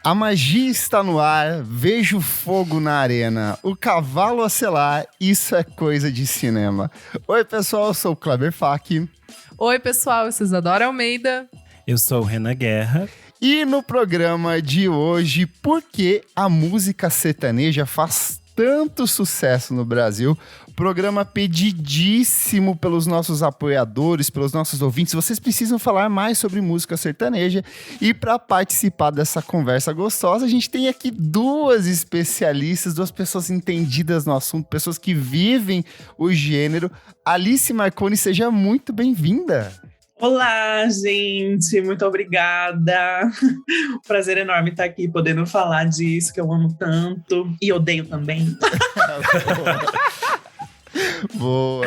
A magia está no ar, vejo fogo na arena, o cavalo a selar, isso é coisa de cinema. Oi pessoal, eu sou o Kleber Fak. Oi pessoal, eu sou Isadora Almeida. Eu sou o Renan Guerra. E no programa de hoje, por que a música sertaneja faz tanto sucesso no Brasil? Programa pedidíssimo pelos nossos apoiadores, pelos nossos ouvintes. Vocês precisam falar mais sobre música sertaneja. E para participar dessa conversa gostosa, a gente tem aqui duas especialistas, duas pessoas entendidas no assunto, pessoas que vivem o gênero. Alice Marconi, seja muito bem-vinda. Olá, gente, muito obrigada. Prazer enorme estar aqui podendo falar disso que eu amo tanto e odeio também. Boa.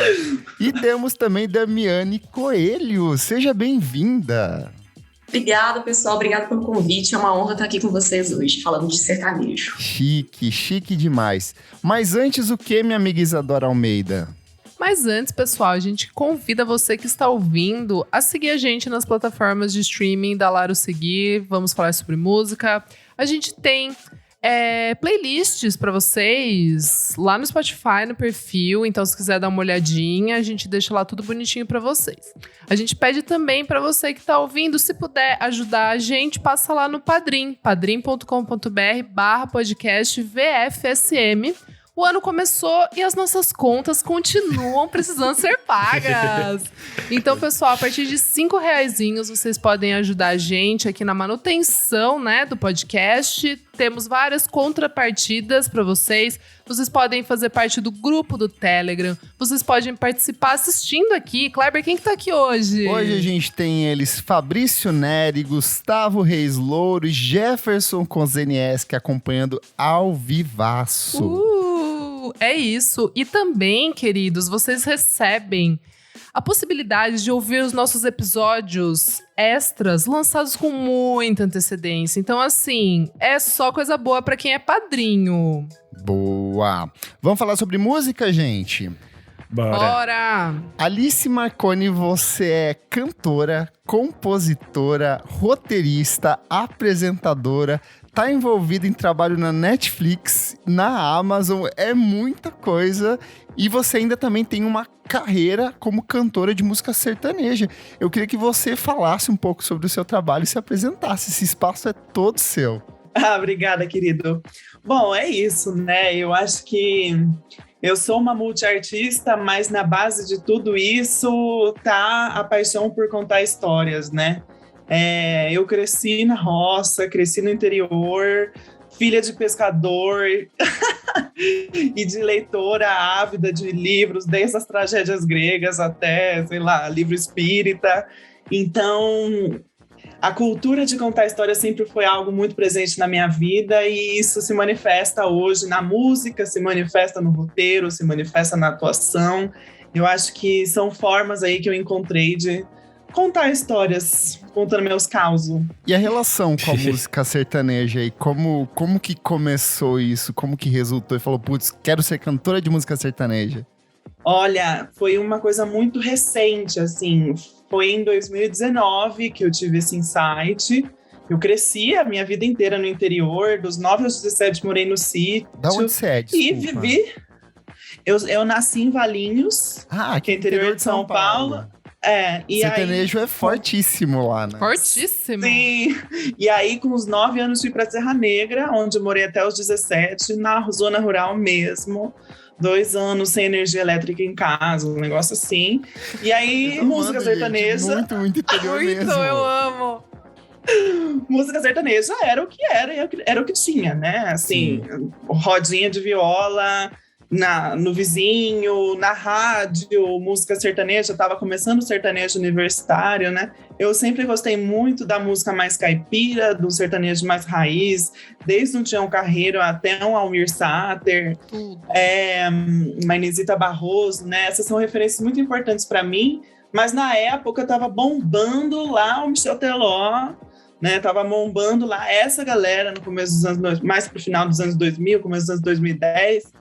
E temos também Damiane Coelho, seja bem-vinda. Obrigada, pessoal, obrigada pelo convite, é uma honra estar aqui com vocês hoje, falando de sertanejo. Chique demais. Mas antes o que, minha amiga Isadora Almeida? Mas antes, pessoal, a gente convida você que está ouvindo a seguir a gente nas plataformas de streaming da Laro Seguir. Vamos falar sobre música. A gente tem playlists para vocês lá no Spotify, no perfil. Então, se quiser dar uma olhadinha, a gente deixa lá tudo bonitinho para vocês. A gente pede também para você que está ouvindo, se puder ajudar a gente, passa lá no Padrim, padrim.com.br/podcast VFSM. O ano começou e as nossas contas continuam precisando ser pagas. Então, pessoal, a partir de R$5 vocês podem ajudar a gente aqui na manutenção, né, do podcast. Temos várias contrapartidas para vocês. Vocês podem fazer parte do grupo do Telegram. Vocês podem participar assistindo aqui. Kleber, quem que tá aqui hoje? Hoje a gente tem eles, Fabrício Neri, Gustavo Reis Louro e Jefferson Kozenieski acompanhando ao vivaço. É isso. E também, queridos, vocês recebem a possibilidade de ouvir os nossos episódios extras lançados com muita antecedência. Então, assim, é só coisa boa pra quem é padrinho. Boa! Vamos falar sobre música, gente? Bora! Alice Marconi, você é cantora, compositora, roteirista, apresentadora, tá envolvida em trabalho na Netflix, na Amazon, é muita coisa. E você ainda também tem uma carreira como cantora de música sertaneja. Eu queria que você falasse um pouco sobre o seu trabalho e se apresentasse. Esse espaço é todo seu. Obrigada, querido. Bom, é isso, né? Eu acho que eu sou uma multiartista, mas na base de tudo isso tá a paixão por contar histórias, né? Eu cresci na roça, cresci no interior, filha de pescador e de leitora ávida de livros, desde as tragédias gregas até, sei lá, livro espírita. Então, a cultura de contar história sempre foi algo muito presente na minha vida e isso se manifesta hoje na música, se manifesta no roteiro, se manifesta na atuação. Eu acho que são formas aí que eu encontrei de contar histórias, contando meus causos. E a relação com a música sertaneja aí? Como que começou isso? Como que resultou? E falou, putz, quero ser cantora de música sertaneja. Olha, foi uma coisa muito recente, assim. Foi em 2019 que eu tive esse insight. Eu cresci a minha vida inteira no interior. Dos 9 aos 17 morei no sítio. Da onde você é? Desculpa. E vivi... Eu nasci em Valinhos, que é interior de São Paulo. E sertanejo é fortíssimo lá, né? Fortíssimo. Sim. E aí, com os 9 anos, fui para Serra Negra, onde eu morei até os 17, na zona rural mesmo. 2 anos sem energia elétrica em casa, um negócio assim. E aí, música sertaneja... Muito interior mesmo. Muito, eu amo. Música sertaneja era o que era o que tinha, né? Assim, rodinha de viola... no vizinho, na rádio, música sertaneja, eu tava começando o sertanejo universitário, né? Eu sempre gostei muito da música mais caipira, do sertanejo mais raiz, desde um Tião Carreiro até um Almir Sater, uma Inesita Barroso, né? Essas são referências muito importantes para mim, mas na época tava bombando lá o Michel Teló, né? Tava bombando lá essa galera no começo dos mais pro final dos anos 2000, começo dos anos 2010.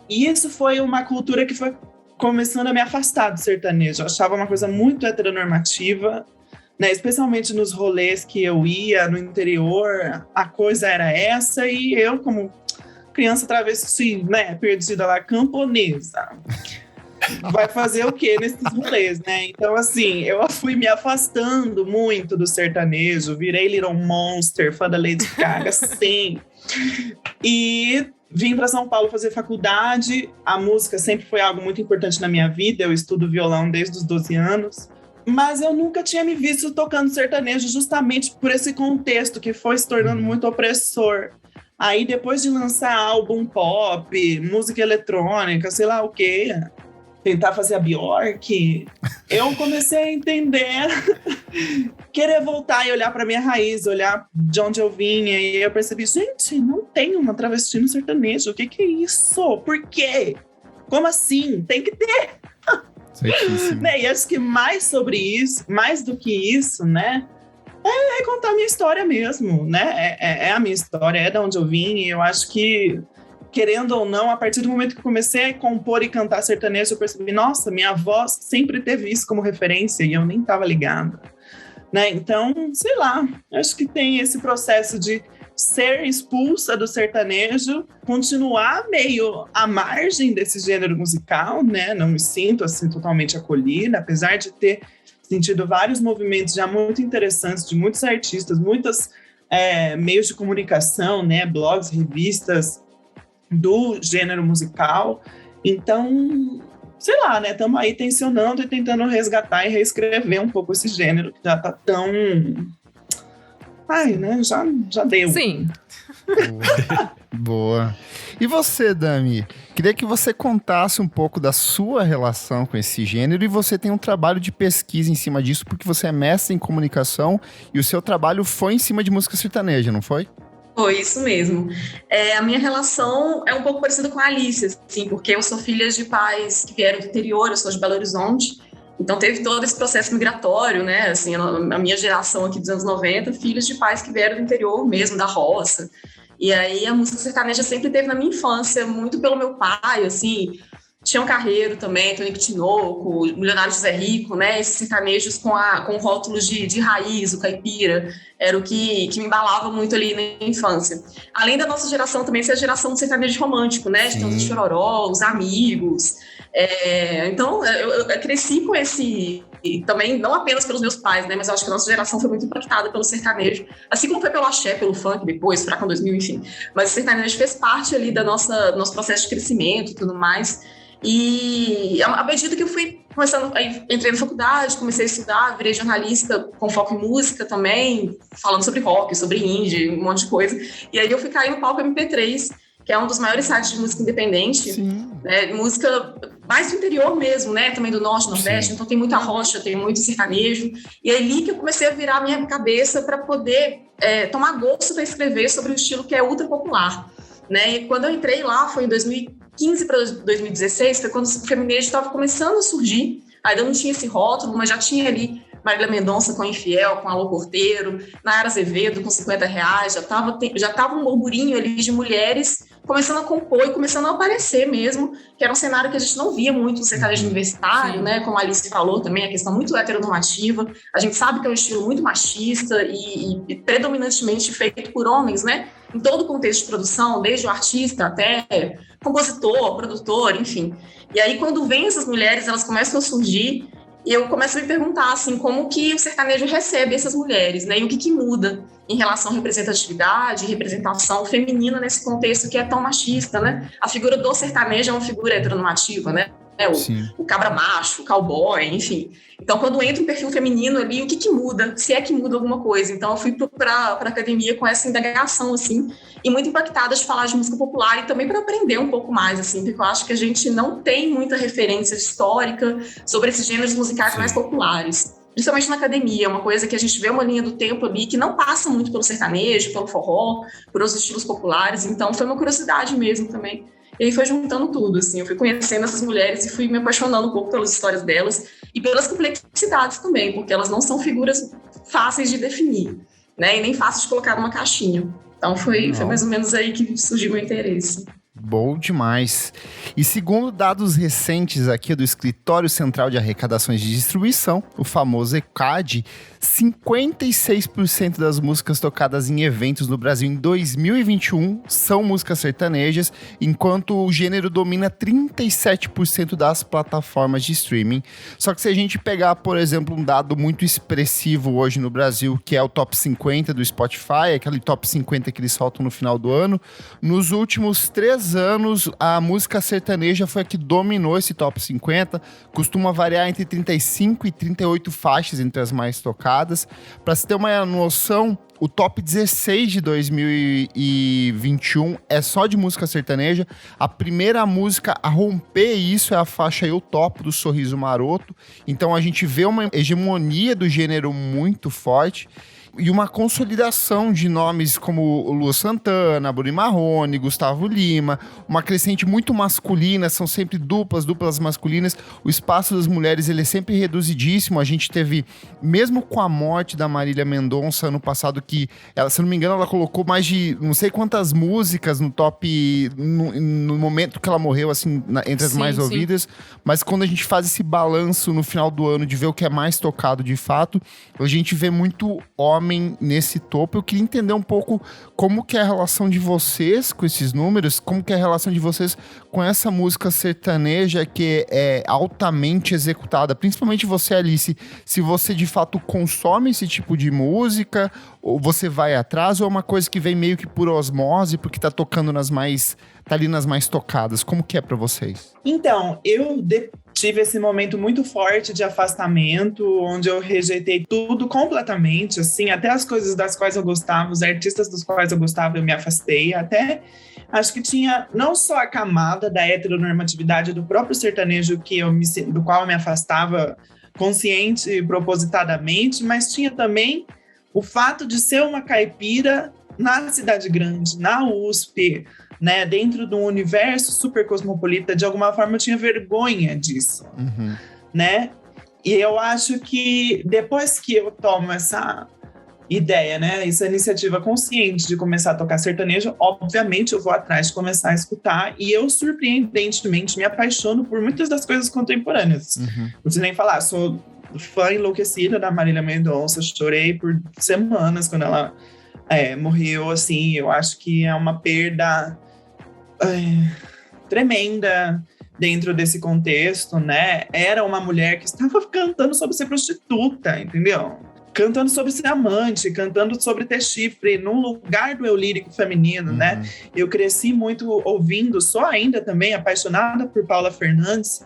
E isso foi uma cultura que foi começando a me afastar do sertanejo. Eu achava uma coisa muito heteronormativa, né? Especialmente nos rolês que eu ia no interior, a coisa era essa, e eu, como criança travesti, né, perdida lá, camponesa, vai fazer o quê nesses rolês, né? Então, assim, eu fui me afastando muito do sertanejo, virei Little Monster, fã da Lady Gaga, sim. E vim para São Paulo fazer faculdade. A música sempre foi algo muito importante na minha vida. Eu estudo violão desde os 12 anos. Mas eu nunca tinha me visto tocando sertanejo justamente por esse contexto que foi se tornando muito opressor. Aí, depois de lançar álbum pop, música eletrônica, sei lá o quê, tentar fazer a Bjork, eu comecei a entender, querer voltar e olhar para minha raiz, olhar de onde eu vinha, e eu percebi, gente, não tem uma travesti no sertanejo, o que é isso? Por quê? Como assim? Tem que ter! Né? E acho que mais sobre isso, mais do que isso, né, é contar a minha história mesmo, né? É a minha história, é de onde eu vim, e eu acho que, querendo ou não, a partir do momento que eu comecei a compor e cantar sertanejo, eu percebi, nossa, minha avó sempre teve isso como referência e eu nem estava ligada, né? Então, sei lá, acho que tem esse processo de ser expulsa do sertanejo, continuar meio à margem desse gênero musical, né? Não me sinto assim totalmente acolhida, apesar de ter sentido vários movimentos já muito interessantes de muitos artistas, muitos meios de comunicação, né? Blogs, revistas do gênero musical. Então, sei lá, né? Estamos aí tensionando e tentando resgatar e reescrever um pouco esse gênero que já tá tão... Ai, né? Já deu. Sim. Boa. E você, Dami? Queria que você contasse um pouco da sua relação com esse gênero, e você tem um trabalho de pesquisa em cima disso, porque você é mestre em comunicação e o seu trabalho foi em cima de música sertaneja, não foi? Foi isso mesmo. A minha relação é um pouco parecida com a Alice, assim, porque eu sou filha de pais que vieram do interior, eu sou de Belo Horizonte, então teve todo esse processo migratório, né? Assim, a minha geração aqui dos anos 90, filhos de pais que vieram do interior mesmo, da roça. E aí a música sertaneja sempre teve na minha infância, muito pelo meu pai, assim, Tião Carreiro também, Tonico Tinoco, Milionário José Rico, né? Esses sertanejos com rótulos de raiz, o caipira, era o que me embalava muito ali na infância. Além da nossa geração também, essa é a geração do sertanejo romântico, né? De Tons de Chororó, Os Amigos. Então, eu cresci com esse... E também, não apenas pelos meus pais, né? Mas eu acho que a nossa geração foi muito impactada pelo sertanejo, assim como foi pelo axé, pelo funk depois, Furacão 2000, enfim. Mas o sertanejo fez parte ali do nosso processo de crescimento e tudo mais. E à medida que eu fui começando, aí entrei na faculdade, comecei a estudar, virei jornalista com foco em música também, falando sobre rock, sobre indie, um monte de coisa. E aí eu fui cair no palco MP3, que é um dos maiores sites de música independente, né, música mais do interior mesmo, né, também do norte, nordeste, então tem muita rocha, tem muito sertanejo, e é ali que eu comecei a virar a minha cabeça para poder tomar gosto para escrever sobre um estilo que é ultra popular, né, e quando eu entrei lá, foi em 2015 para 2016, foi quando o feminismo estava começando a surgir, ainda não tinha esse rótulo, mas já tinha ali Marília Mendonça com Infiel, com Alô Porteiro, Nayara Azevedo com R$50, já tava um burburinho ali de mulheres começando a compor e começando a aparecer mesmo, que era um cenário que a gente não via muito no sertanejo universitário, né? Como a Alice falou também, a questão muito heteronormativa. A gente sabe que é um estilo muito machista e predominantemente feito por homens, né? Em todo o contexto de produção, desde o artista até compositor, produtor, enfim. E aí, quando vem essas mulheres, elas começam a surgir, e eu começo a me perguntar, assim, como que o sertanejo recebe essas mulheres, né? E o que que muda em relação à representatividade, representação feminina nesse contexto que é tão machista, né? A figura do sertanejo é uma figura heteronormativa, né? O cabra macho, o cowboy, enfim. Então, quando entra um perfil feminino ali, o que que muda? Se é que muda alguma coisa. Então, eu fui para a academia com essa indagação, assim, e muito impactada de falar de música popular e também para aprender um pouco mais, assim, porque eu acho que a gente não tem muita referência histórica sobre esses gêneros musicais mais populares. Principalmente na academia, é uma coisa que a gente vê uma linha do tempo ali que não passa muito pelo sertanejo, pelo forró, por os estilos populares. Então, foi uma curiosidade mesmo também. E aí foi juntando tudo, assim, eu fui conhecendo essas mulheres e fui me apaixonando um pouco pelas histórias delas e pelas complexidades também, porque elas não são figuras fáceis de definir, né, e nem fáceis de colocar numa caixinha. Então foi mais ou menos aí que surgiu o meu interesse. Bom demais. E segundo dados recentes aqui do Escritório Central de Arrecadações de Distribuição, o famoso ECAD, 56% das músicas tocadas em eventos no Brasil em 2021 são músicas sertanejas, enquanto o gênero domina 37% das plataformas de streaming. Só que se a gente pegar, por exemplo, um dado muito expressivo hoje no Brasil, que é o Top 50 do Spotify, aquele Top 50 que eles soltam no final do ano, nos últimos 3 anos, a música sertaneja foi a que dominou esse Top 50, costuma variar entre 35 e 38 faixas entre as mais tocadas. Para se ter uma noção, o Top 16 de 2021 é só de música sertaneja. A primeira música a romper isso é a faixa Eu Topo, do Sorriso Maroto. Então a gente vê uma hegemonia do gênero muito forte. E uma consolidação de nomes como Lua Santana, Bruno Marrone, Gustavo Lima, uma crescente muito masculina, são sempre duplas masculinas. O espaço das mulheres ele é sempre reduzidíssimo. A gente teve, mesmo com a morte da Marília Mendonça ano passado, que, ela, se não me engano, ela colocou mais de não sei quantas músicas no top, no momento que ela morreu, assim, entre as mais ouvidas. Mas quando a gente faz esse balanço no final do ano de ver o que é mais tocado de fato, a gente vê muito homem nesse topo. Eu queria entender um pouco como que é a relação de vocês com esses números, como que é a relação de vocês com essa música sertaneja que é altamente executada, principalmente você, Alice, se você de fato consome esse tipo de música, ou você vai atrás, ou é uma coisa que vem meio que por osmose, porque tá tocando tá ali nas mais tocadas. Como que é pra vocês? Então, eu tive esse momento muito forte de afastamento, onde eu rejeitei tudo completamente, assim, até as coisas das quais eu gostava, os artistas dos quais eu gostava, eu me afastei, até acho que tinha não só a camada da heteronormatividade do próprio sertanejo do qual eu me afastava consciente e propositadamente, mas tinha também o fato de ser uma caipira na cidade grande, na USP, né, dentro de um universo super cosmopolita. De alguma forma eu tinha vergonha disso, né? E eu acho que depois que eu tomo essa ideia, né, essa iniciativa consciente de começar a tocar sertanejo, obviamente eu vou atrás de começar a escutar, e eu surpreendentemente me apaixono por muitas das coisas contemporâneas. Não preciso nem falar, sou fã enlouquecida da Marília Mendonça, chorei por semanas quando ela morreu, assim. Eu acho que é uma perda tremenda dentro desse contexto, né? Era uma mulher que estava cantando sobre ser prostituta, entendeu? Cantando sobre ser amante, cantando sobre ter chifre, num lugar do eu lírico feminino, né? Eu cresci muito ouvindo, sou ainda também apaixonada por Paula Fernandes,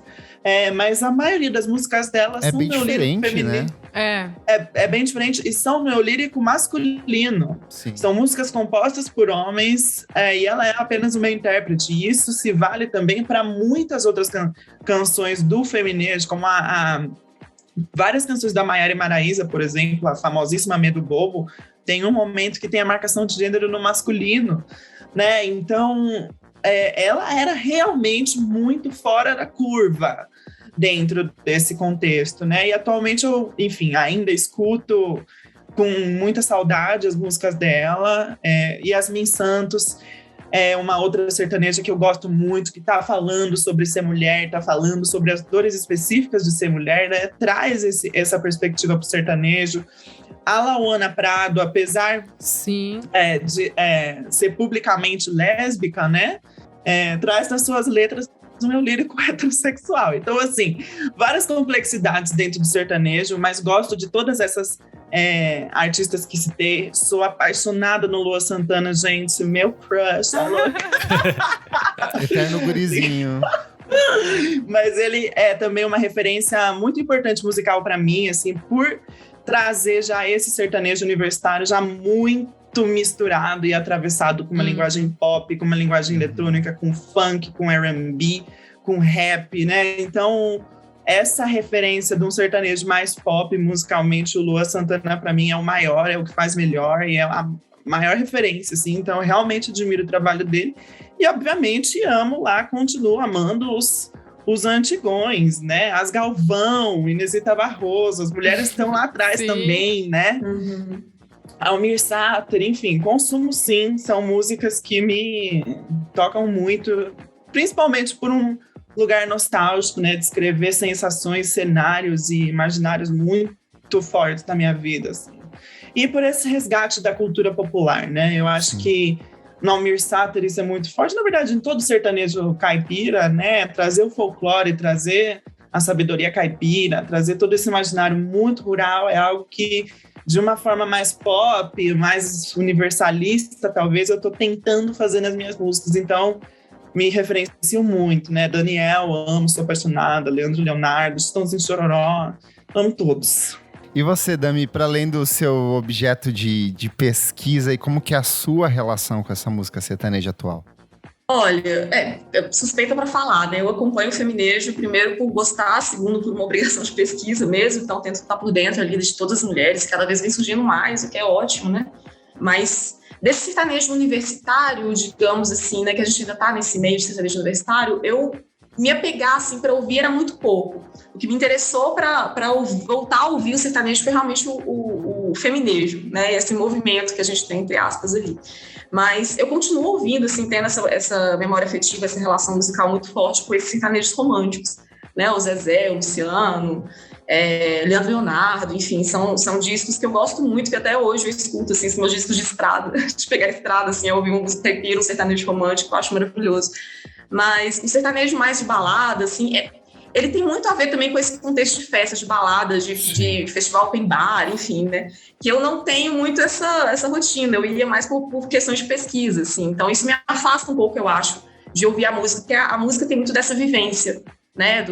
mas a maioria das músicas dela são no eu lírico feminino. Né? É bem diferente, e são no eu lírico masculino. Sim. São músicas compostas por homens, e ela é apenas uma intérprete. E isso se vale também para muitas outras canções do feminismo, como várias canções da Maiara e Maraísa, por exemplo, a famosíssima Medo Bobo, tem um momento que tem a marcação de gênero no masculino, né? Então, ela era realmente muito fora da curva dentro desse contexto, né? E atualmente eu, enfim, ainda escuto com muita saudade as músicas dela. Yasmin Santos é uma outra sertaneja que eu gosto muito, que está falando sobre ser mulher, está falando sobre as dores específicas de ser mulher, né? Traz essa perspectiva para o sertanejo. A Lauana Prado, apesar de ser publicamente lésbica, né? Traz nas suas letras um eu lírico heterossexual. Então, assim, várias complexidades dentro do sertanejo, mas gosto de todas essas artistas que citei. Sou apaixonada no Lua Santana, gente. Meu crush. Eterno gurizinho. Mas ele é também uma referência muito importante musical para mim, assim, por trazer já esse sertanejo universitário já muito misturado e atravessado com uma linguagem pop, com uma linguagem eletrônica, com funk, com R&B, com rap, né? Então, essa referência de um sertanejo mais pop musicalmente, o Lua Santana, para mim, é o maior, é o que faz melhor, e é a maior referência, assim. Então, eu realmente admiro o trabalho dele. E, obviamente, continuo amando os antigões, né? As Galvão, Inesita Barroso, as mulheres estão lá atrás também, né? Almir Sater, enfim, consumo sim, são músicas que me tocam muito, principalmente por um lugar nostálgico, né, de escrever sensações, cenários e imaginários muito fortes na minha vida, assim. E por esse resgate da cultura popular, né, eu acho que no Almir Sater isso é muito forte, na verdade em todo sertanejo caipira, né, trazer o folclore, trazer a sabedoria caipira, trazer todo esse imaginário muito rural é algo que, de uma forma mais pop, mais universalista, talvez, eu estou tentando fazer nas minhas músicas. Então, me referencio muito, né? Daniel, amo, sou apaixonada. Leandro Leonardo, Chitãozinho Chororó, amo todos. E você, Dami, para além do seu objeto de pesquisa, e como que é a sua relação com essa música sertaneja atual? Olha, suspeita para falar, né? Eu acompanho o feminejo, primeiro por gostar, segundo por uma obrigação de pesquisa mesmo, então tento estar por dentro ali de todas as mulheres, cada vez vem surgindo mais, o que é ótimo, né? Mas desse sertanejo universitário, digamos assim, né, que a gente ainda está nesse meio de sertanejo universitário, eu me apegar, assim, para ouvir era muito pouco. O que me interessou para voltar a ouvir o sertanejo foi realmente o feminejo, né? Esse movimento que a gente tem, entre aspas, ali. Mas eu continuo ouvindo, assim, tendo essa memória afetiva, essa relação musical muito forte com esses sertanejos românticos, né? O Zezé, o Luciano, Leandro Leonardo, enfim, são discos que eu gosto muito, que até hoje eu escuto, assim, são meus discos de estrada, de pegar a estrada, assim, eu ouvir um caipira, um sertanejo romântico, eu acho maravilhoso. Mas o sertanejo mais de balada, assim, ele tem muito a ver também com esse contexto de festas, de baladas, de festival open bar, enfim, né? Que eu não tenho muito essa rotina, eu ia mais por questões de pesquisa, assim. Então isso me afasta um pouco, eu acho, de ouvir a música, porque a música tem muito dessa vivência, né?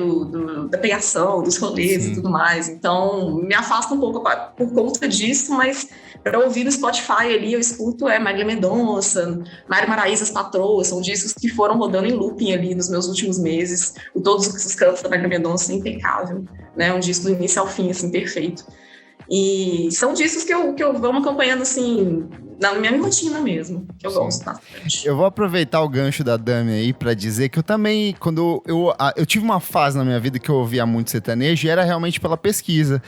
Da pegação, dos rolês e tudo mais. Então me afasta um pouco por conta disso, mas para ouvir no Spotify ali, eu escuto Marília Mendonça, Mário Maraíza, As Patroas, são discos que foram rodando em looping ali nos meus últimos meses. Todos os cantos da Márília Mendonça, impecável, né? Um disco do início ao fim, assim, perfeito. E são discos que eu vou acompanhando, assim, na minha rotina mesmo, que eu gosto bastante. Eu vou aproveitar o gancho da Dami aí pra dizer que eu também, quando eu tive uma fase na minha vida que eu ouvia muito sertanejo, e era realmente pela pesquisa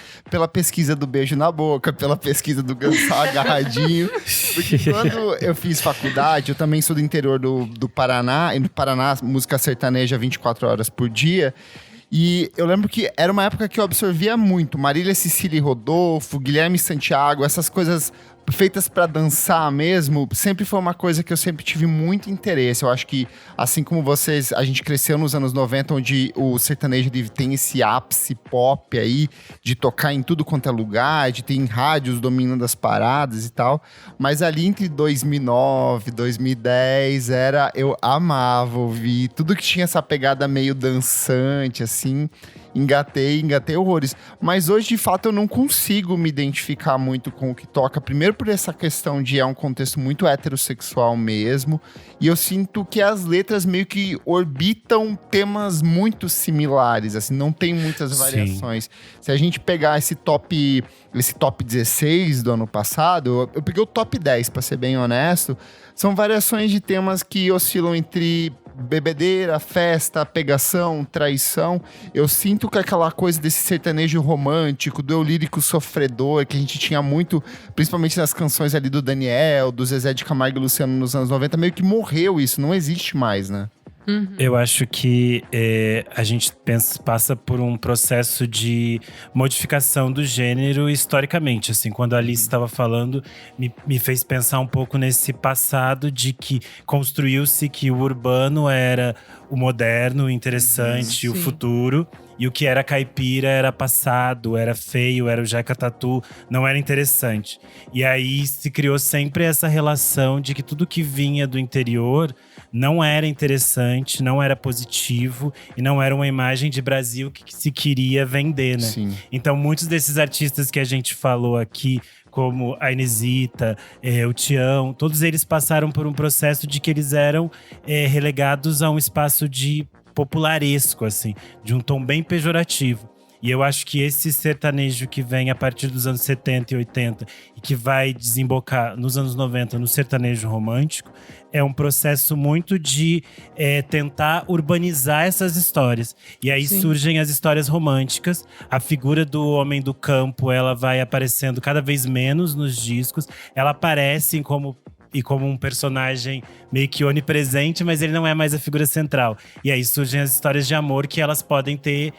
do beijo na boca, pela pesquisa do dançar agarradinho. Porque quando eu fiz faculdade, eu também sou do interior do Paraná, e no Paraná, música sertaneja 24 horas por dia. E eu lembro que era uma época que eu absorvia muito Marília Cecília e Rodolfo, Guilherme Santiago, essas coisas feitas pra dançar mesmo, sempre foi uma coisa que eu sempre tive muito interesse. Eu acho que, assim como vocês, a gente cresceu nos anos 90, onde o sertanejo tem esse ápice pop aí, de tocar em tudo quanto é lugar, de ter rádios dominando as paradas e tal. Mas ali entre 2009, 2010, eu amava ouvir tudo que tinha essa pegada meio dançante, assim. Engatei horrores. Mas hoje, de fato, eu não consigo me identificar muito com o que toca. Primeiro por essa questão de um contexto muito heterossexual mesmo. E eu sinto que as letras meio que orbitam temas muito similares, assim, não tem muitas variações. Sim. Se a gente pegar esse top 16 do ano passado, eu peguei o top 10, pra ser bem honesto, são variações de temas que oscilam entre bebedeira, festa, pegação, traição. Eu sinto que aquela coisa desse sertanejo romântico, do eu lírico sofredor, que a gente tinha muito, principalmente nas canções ali do Daniel, do Zezé de Camargo e Luciano nos anos 90, meio que morreu isso, não existe mais, né? Uhum. Eu acho que a gente passa por um processo de modificação do gênero historicamente. Assim, quando a Alice estava falando, me fez pensar um pouco nesse passado de que construiu-se que o urbano era o moderno, o interessante, o futuro. E o que era caipira era passado, era feio, era o Jeca Tatu, não era interessante. E aí se criou sempre essa relação de que tudo que vinha do interior não era interessante, não era positivo e não era uma imagem de Brasil que se queria vender, né? Sim. Então muitos desses artistas que a gente falou aqui, como a Inesita, o Tião, todos eles passaram por um processo de que eles eram relegados a um espaço de popularesco, assim, de um tom bem pejorativo. E eu acho que esse sertanejo que vem a partir dos anos 70 e 80 e que vai desembocar nos anos 90 no sertanejo romântico, é um processo muito de tentar urbanizar essas histórias. E aí surgem as histórias românticas. A figura do homem do campo, ela vai aparecendo cada vez menos nos discos. Ela aparece como um personagem meio que onipresente, mas ele não é mais a figura central. E aí surgem as histórias de amor que elas podem ter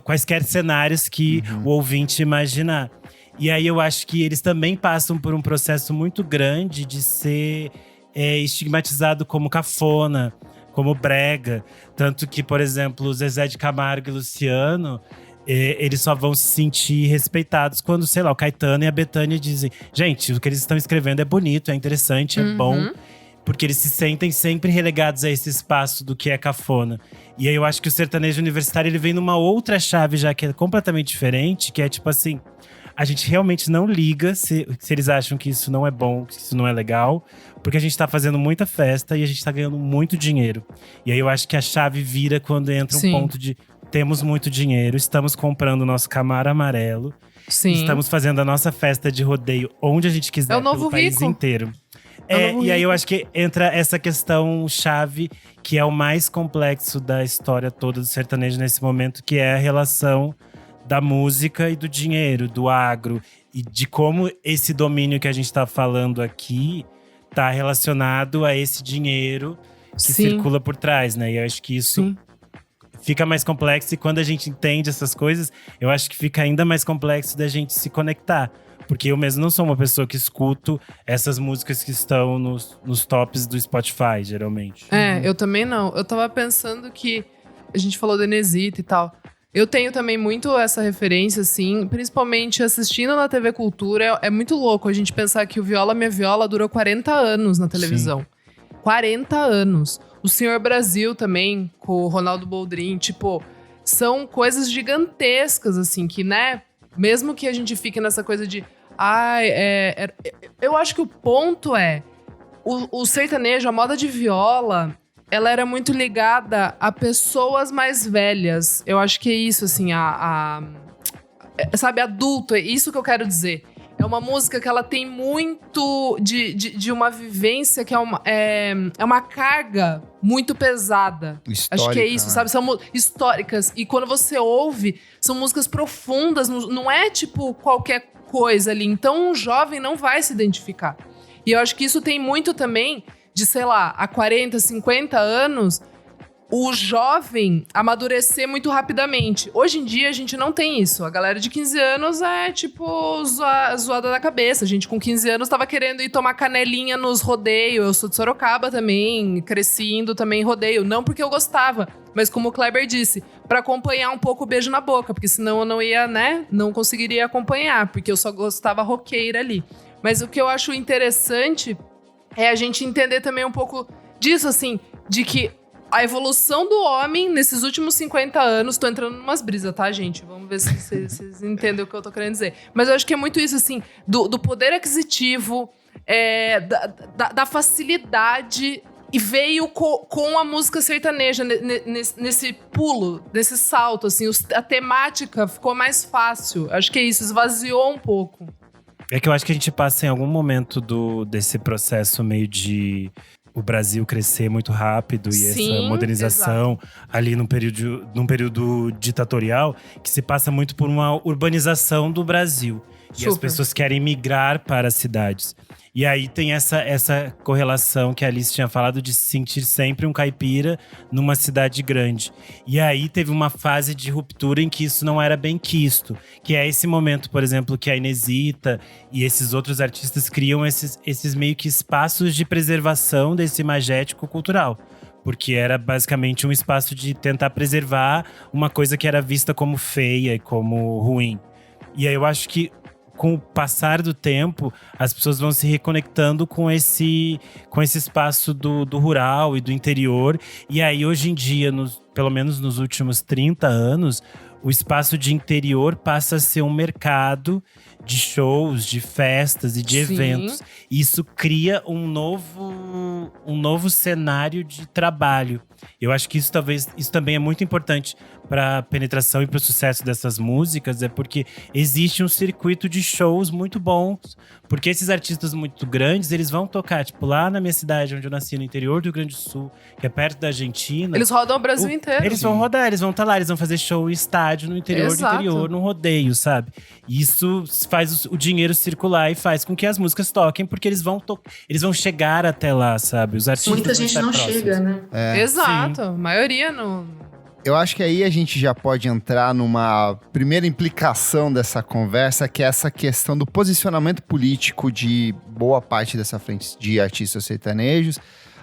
quaisquer cenários que o ouvinte imaginar. E aí eu acho que eles também passam por um processo muito grande de ser estigmatizado como cafona, como brega. Tanto que, por exemplo, Zezé de Camargo e Luciano, eles só vão se sentir respeitados quando, sei lá, o Caetano e a Bethânia dizem: gente, o que eles estão escrevendo é bonito, é interessante, é bom. Porque eles se sentem sempre relegados a esse espaço do que é cafona. E aí eu acho que o sertanejo universitário, ele vem numa outra chave já que é completamente diferente, que é tipo assim… A gente realmente não liga se eles acham que isso não é bom, que isso não é legal. Porque a gente tá fazendo muita festa e a gente tá ganhando muito dinheiro. E aí eu acho que a chave vira quando entra um ponto de… Temos muito dinheiro, estamos comprando o nosso Camaro amarelo. Estamos fazendo a nossa festa de rodeio onde a gente quiser, pelo país inteiro. E aí eu acho que entra essa questão chave, que é o mais complexo da história toda do sertanejo nesse momento, que é a relação da música e do dinheiro, do agro. E de como esse domínio que a gente tá falando aqui tá relacionado a esse dinheiro que circula por trás, né? E eu acho que isso fica mais complexo. E quando a gente entende essas coisas, eu acho que fica ainda mais complexo da gente se conectar. Porque eu mesmo não sou uma pessoa que escuto essas músicas que estão nos tops do Spotify, geralmente. Eu também não. Eu tava pensando que… A gente falou da Inesita e tal. Eu tenho também muito essa referência, assim, principalmente assistindo na TV Cultura. É muito louco a gente pensar que o Viola Minha Viola durou 40 anos na televisão. 40 anos. O Senhor Brasil também, com o Ronaldo Boldrin. Tipo, são coisas gigantescas, assim, que, né… Mesmo que a gente fique nessa coisa de… eu acho que o ponto é… O sertanejo, a moda de viola… Ela era muito ligada a pessoas mais velhas. Eu acho que é isso, assim, sabe, adulto, é isso que eu quero dizer. É uma música que ela tem muito de uma vivência que é uma carga muito pesada. Histórica, acho que é isso, né? sabe? São históricas. E quando você ouve, são músicas profundas. Não é, tipo, qualquer coisa ali. Então, um jovem não vai se identificar. E eu acho que isso tem muito também… de, sei lá, há 40, 50 anos, o jovem amadurecer muito rapidamente. Hoje em dia, a gente não tem isso. A galera de 15 anos é, tipo, zoada da cabeça. A gente, com 15 anos, tava querendo ir tomar canelinha nos rodeios. Eu sou de Sorocaba também, cresci indo também em rodeio. Não porque eu gostava, mas como o Kleber disse, pra acompanhar um pouco o beijo na boca. Porque senão eu não ia, né, não conseguiria acompanhar. Porque eu só gostava roqueira ali. Mas o que eu acho interessante… é a gente entender também um pouco disso, assim, de que a evolução do homem nesses últimos 50 anos… Tô entrando numas brisas, tá, gente? Vamos ver se vocês entendem o que eu tô querendo dizer. Mas eu acho que é muito isso, assim, do poder aquisitivo, da facilidade… E veio com a música sertaneja nesse pulo, nesse salto, assim. A temática ficou mais fácil. Acho que é isso, esvaziou um pouco. É que eu acho que a gente passa em algum momento desse processo meio de o Brasil crescer muito rápido e essa modernização ali num período ditatorial, que se passa muito por uma urbanização do Brasil. E as pessoas querem migrar para as cidades. E aí tem essa correlação que a Alice tinha falado de se sentir sempre um caipira numa cidade grande. E aí teve uma fase de ruptura em que isso não era bem quisto. Que é esse momento, por exemplo, que a Inesita e esses outros artistas criam esses meio que espaços de preservação desse imagético cultural. Porque era basicamente um espaço de tentar preservar uma coisa que era vista como feia e como ruim. E aí eu acho que com o passar do tempo, as pessoas vão se reconectando com esse espaço do rural e do interior. E aí, hoje em dia, pelo menos nos últimos 30 anos, o espaço de interior passa a ser um mercado de shows, de festas e de eventos. E isso cria um novo cenário de trabalho. Eu acho que isso também é muito importante pra penetração e pro sucesso dessas músicas é porque existe um circuito de shows muito bons. Porque esses artistas muito grandes, eles vão tocar, tipo, lá na minha cidade, onde eu nasci, no interior do Rio Grande do Sul, que é perto da Argentina. Eles rodam o Brasil inteiro. Eles vão rodar, eles vão estar lá, eles vão fazer show em estádio no interior Exato. do interior, num rodeio, sabe? E isso faz o dinheiro circular e faz com que as músicas toquem, porque eles vão chegar até lá, sabe? Os artistas Muita gente vão não estar próximos. chega, né? Exato. A maioria não. Eu acho que aí a gente já pode entrar numa primeira implicação dessa conversa, que é essa questão do posicionamento político de boa parte dessa frente de artistas sertanejos.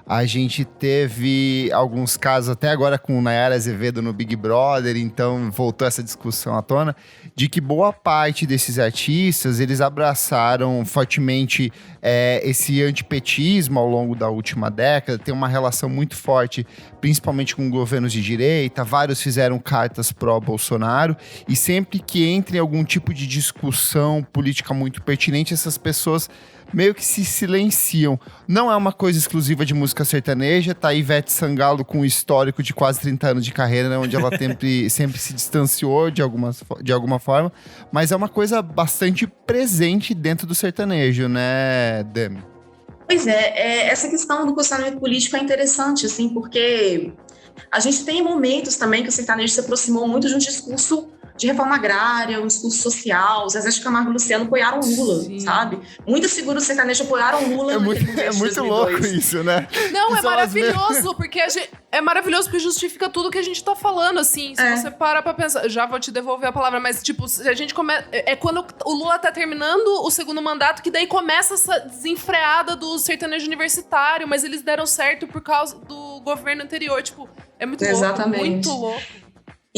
A gente teve alguns casos, até agora com o Nayara Azevedo no Big Brother, então voltou essa discussão à tona, de que boa parte desses artistas, eles abraçaram fortemente esse antipetismo ao longo da última década, tem uma relação muito forte, principalmente com governos de direita, vários fizeram cartas pró-Bolsonaro, e sempre que entra em algum tipo de discussão política muito pertinente, essas pessoas meio que se silenciam. Não é uma coisa exclusiva de música sertaneja, tá aí Ivete Sangalo com um histórico de quase 30 anos de carreira, né, onde ela sempre se distanciou de alguma forma, mas é uma coisa bastante presente dentro do sertanejo, né, Dami? Pois é, essa questão do posicionamento político é interessante, assim, porque a gente tem momentos também que o sertanejo se aproximou muito de um discurso de reforma agrária, um discurso social. Zezé de Camargo e Luciano apoiaram Lula, Sim. sabe? Muitas figuras sertanejas apoiaram Lula É muito, naquele momento de 2002. louco isso, né? Não, Que é são as maravilhoso, porque é maravilhoso porque justifica tudo que a gente tá falando, assim. Se você parar pra pensar, já vou te devolver a palavra, mas tipo, se a gente começa. É quando o Lula tá terminando o segundo mandato, que daí começa essa desenfreada do sertanejo universitário, mas eles deram certo por causa do governo anterior. Tipo, é muito Exatamente. louco. Muito louco.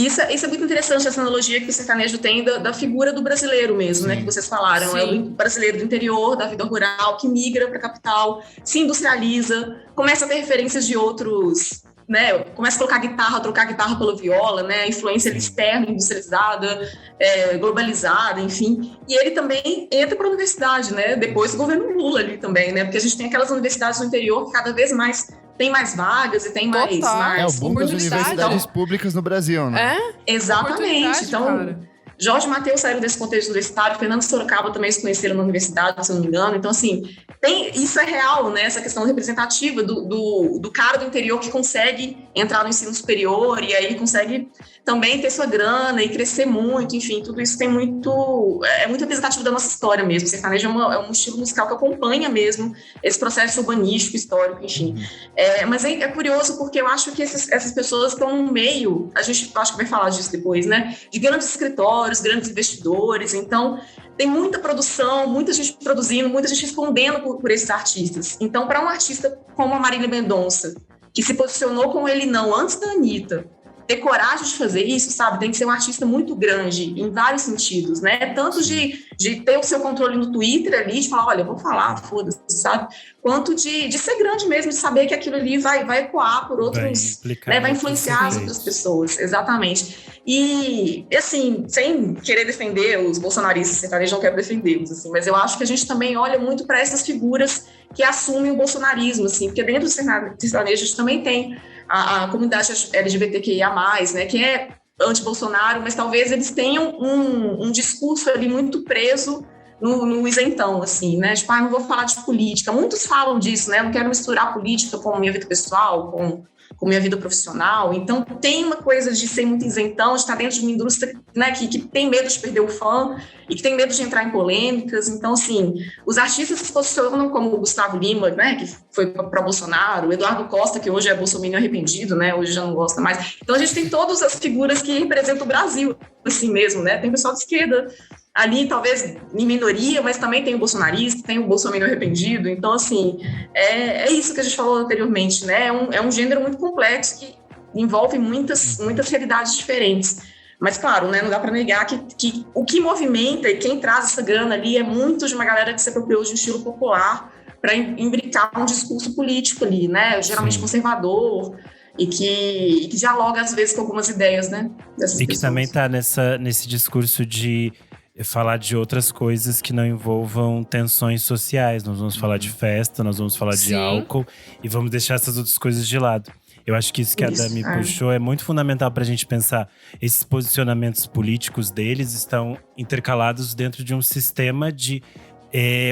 Isso é muito interessante, essa analogia que o sertanejo tem da figura do brasileiro mesmo, né? Que vocês falaram. Sim. É o brasileiro do interior, da vida rural, que migra para a capital, se industrializa, começa a ter referências de outros, né? Começa a colocar guitarra, trocar guitarra pela viola, né? A influência externa, industrializada, globalizada, enfim. E ele também entra para a universidade, né? Depois do governo Lula ali também, né? Porque a gente tem aquelas universidades no interior que cada vez mais tem mais vagas e tem mais... Total. É o boom das Oportunidade. universidades públicas no Brasil, né? Exatamente. Então, cara. Jorge e Matheus saíram desse contexto universitário, Fernando e Sorocaba também se conheceram na universidade, se eu não me engano. Então, assim, isso é real, né? Essa questão representativa do cara do interior que consegue entrar no ensino superior e aí consegue também ter sua grana e crescer muito, enfim, tudo isso tem é muito representativo da nossa história mesmo. O sertanejo é um estilo musical que acompanha mesmo esse processo urbanístico, histórico, enfim. Mas é curioso porque eu acho que essas pessoas estão no meio, a gente acho que vai falar disso depois, né? De grandes escritórios, grandes investidores, então tem muita produção, muita gente produzindo, muita gente respondendo por esses artistas. Então, para um artista como a Marília Mendonça, que se posicionou com ele não antes da Anitta, ter coragem de fazer isso, sabe? Tem que ser um artista muito grande, em vários sentidos, né? Tanto de ter o seu controle no Twitter ali, de falar, olha, vou falar, foda-se, sabe? Quanto de ser grande mesmo, de saber que aquilo ali vai ecoar por outros, vai influenciar as outras pessoas, exatamente. E, assim, sem querer defender os bolsonaristas sertanejos, não quero defendê-los, assim, mas eu acho que a gente também olha muito para essas figuras que assumem o bolsonarismo, assim, porque dentro do sertanejo a gente também tem a comunidade LGBTQIA+, né, que é anti-Bolsonaro, mas talvez eles tenham um discurso ali muito preso no isentão, assim, né, tipo, não vou falar de política. Muitos falam disso, né, não quero misturar política com minha vida pessoal, com minha vida profissional. Então, tem uma coisa de ser muito isentão, de estar dentro de uma indústria, né, que tem medo de perder o fã e que tem medo de entrar em polêmicas. Então, assim, os artistas se posicionam como o Gustavo Lima, né, que foi para Bolsonaro, o Eduardo Costa, que hoje é bolsominion arrependido, né, hoje já não gosta mais. Então, a gente tem todas as figuras que representam o Brasil, assim mesmo, né, tem pessoal de esquerda ali, talvez em minoria, mas também tem o bolsonarista, tem o bolsominion arrependido. Então, assim, é isso que a gente falou anteriormente, né? É um gênero muito complexo que envolve muitas realidades diferentes. Mas, claro, né, não dá para negar que o que movimenta e quem traz essa grana ali é muito de uma galera que se apropriou de um estilo popular para imbricar um discurso político ali, né? Geralmente conservador, e que dialoga, às vezes, com algumas ideias, né? Dessas e que pessoas. também está nesse discurso de falar de outras coisas que não envolvam tensões sociais. Nós vamos falar de festa, nós vamos falar de álcool e vamos deixar essas outras coisas de lado. Eu acho que isso que a Dami puxou é muito fundamental para a gente pensar. Esses posicionamentos políticos deles estão intercalados dentro de um sistema de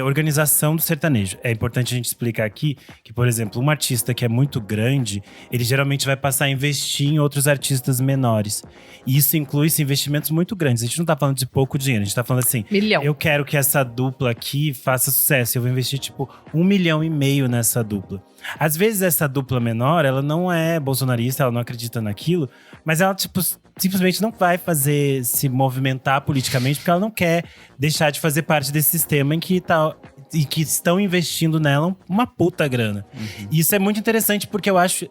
organização do sertanejo. É importante a gente explicar aqui que, por exemplo, um artista que é muito grande, ele geralmente vai passar a investir em outros artistas menores. E isso inclui investimentos muito grandes. A gente não tá falando de pouco dinheiro, a gente tá falando assim… Milhão. Eu quero que essa dupla aqui faça sucesso. Eu vou investir, tipo, 1,5 milhão nessa dupla. Às vezes, essa dupla menor, ela não é bolsonarista, ela não acredita naquilo, mas ela, tipo, simplesmente não vai fazer se movimentar politicamente porque ela não quer deixar de fazer parte desse sistema em que que estão investindo nela uma puta grana. E isso é muito interessante porque eu acho…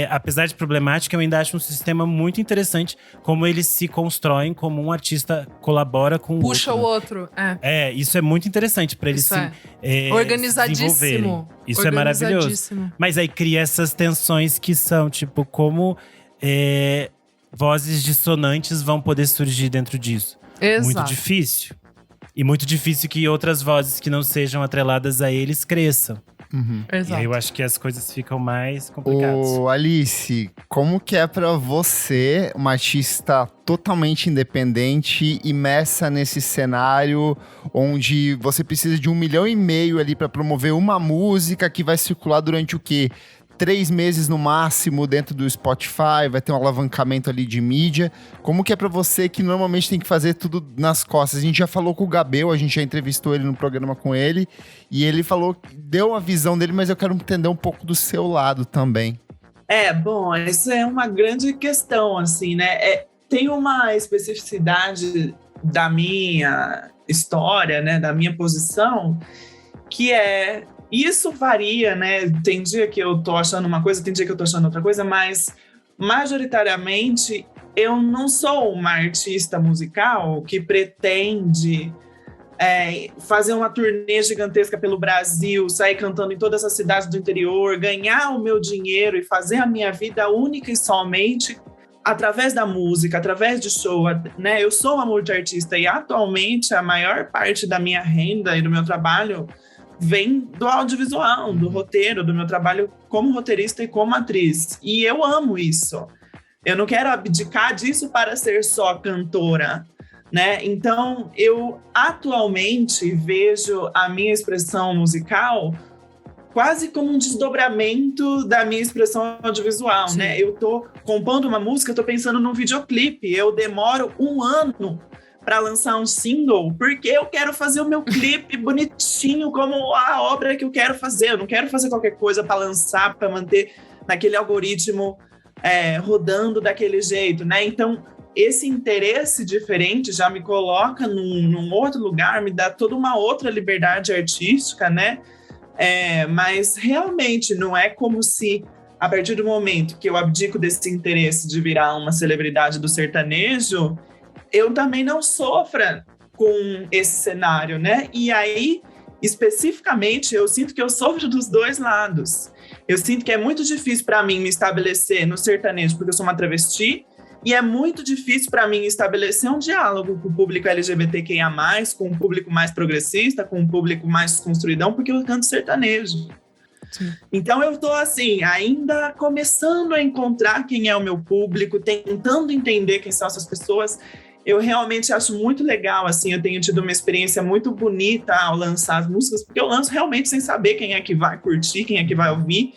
apesar de problemático, eu ainda acho um sistema muito interessante como eles se constroem, como um artista colabora com o outro. Puxa o outro. Isso é muito interessante para eles organizadíssimo. Isso é maravilhoso. Mas aí cria essas tensões que são, tipo, como vozes dissonantes vão poder surgir dentro disso. Exato. Muito difícil. E muito difícil que outras vozes que não sejam atreladas a eles cresçam. Exato. E aí eu acho que as coisas ficam mais complicadas. Ô, Alice, como que é pra você, uma artista totalmente independente, imersa nesse cenário onde você precisa de 1,5 milhão ali pra promover uma música que vai circular durante o quê? 3 meses no máximo dentro do Spotify, vai ter um alavancamento ali de mídia. Como que é pra você que normalmente tem que fazer tudo nas costas? A gente já falou com o Gabel, a gente já entrevistou ele no programa com ele, e ele falou, deu a visão dele, mas eu quero entender um pouco do seu lado também. Bom, isso é uma grande questão, assim, né? Tem uma especificidade da minha história, né, da minha posição, que isso varia, né? Tem dia que eu tô achando uma coisa, tem dia que eu tô achando outra coisa, mas majoritariamente eu não sou uma artista musical que pretende fazer uma turnê gigantesca pelo Brasil, sair cantando em todas as cidades do interior, ganhar o meu dinheiro e fazer a minha vida única e somente através da música, através de show, né? Eu sou uma multiartista e atualmente a maior parte da minha renda e do meu trabalho vem do audiovisual, do roteiro, do meu trabalho como roteirista e como atriz. E eu amo isso. Eu não quero abdicar disso para ser só cantora, né? Então, eu atualmente vejo a minha expressão musical quase como um desdobramento da minha expressão audiovisual, Sim. né? Eu tô compondo uma música, eu tô pensando num videoclipe, eu demoro 1 ano para lançar um single, porque eu quero fazer o meu clipe bonitinho, como a obra que eu quero fazer. Eu não quero fazer qualquer coisa para lançar, para manter naquele algoritmo rodando daquele jeito, né? Então, esse interesse diferente já me coloca num outro lugar, me dá toda uma outra liberdade artística, né? Mas realmente não é como se, a partir do momento que eu abdico desse interesse de virar uma celebridade do sertanejo, eu também não sofra com esse cenário, né? E aí, especificamente, eu sinto que eu sofro dos dois lados. Eu sinto que é muito difícil para mim me estabelecer no sertanejo, porque eu sou uma travesti, e é muito difícil para mim estabelecer um diálogo com o público LGBTQIA+, com o público mais progressista, com o público mais desconstruidão, porque eu canto sertanejo. Sim. Então eu estou assim, ainda começando a encontrar quem é o meu público, tentando entender quem são essas pessoas. Eu realmente acho muito legal, assim, eu tenho tido uma experiência muito bonita ao lançar as músicas, porque eu lanço realmente sem saber quem é que vai curtir, quem é que vai ouvir,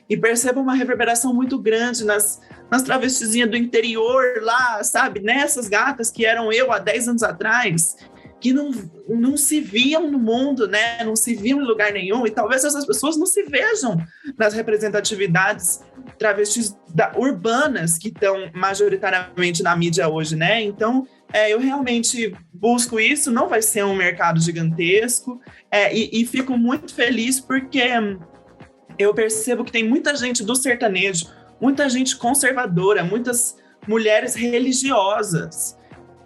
e percebo uma reverberação muito grande nas travestizinhas do interior lá, sabe? Nessas gatas que eram eu há 10 anos atrás, que não se viam no mundo, né? Não se viam em lugar nenhum, e talvez essas pessoas não se vejam nas representatividades travestis urbanas que estão majoritariamente na mídia hoje, né? Então, eu realmente busco isso, não vai ser um mercado gigantesco, e fico muito feliz porque eu percebo que tem muita gente do sertanejo, muita gente conservadora, muitas mulheres religiosas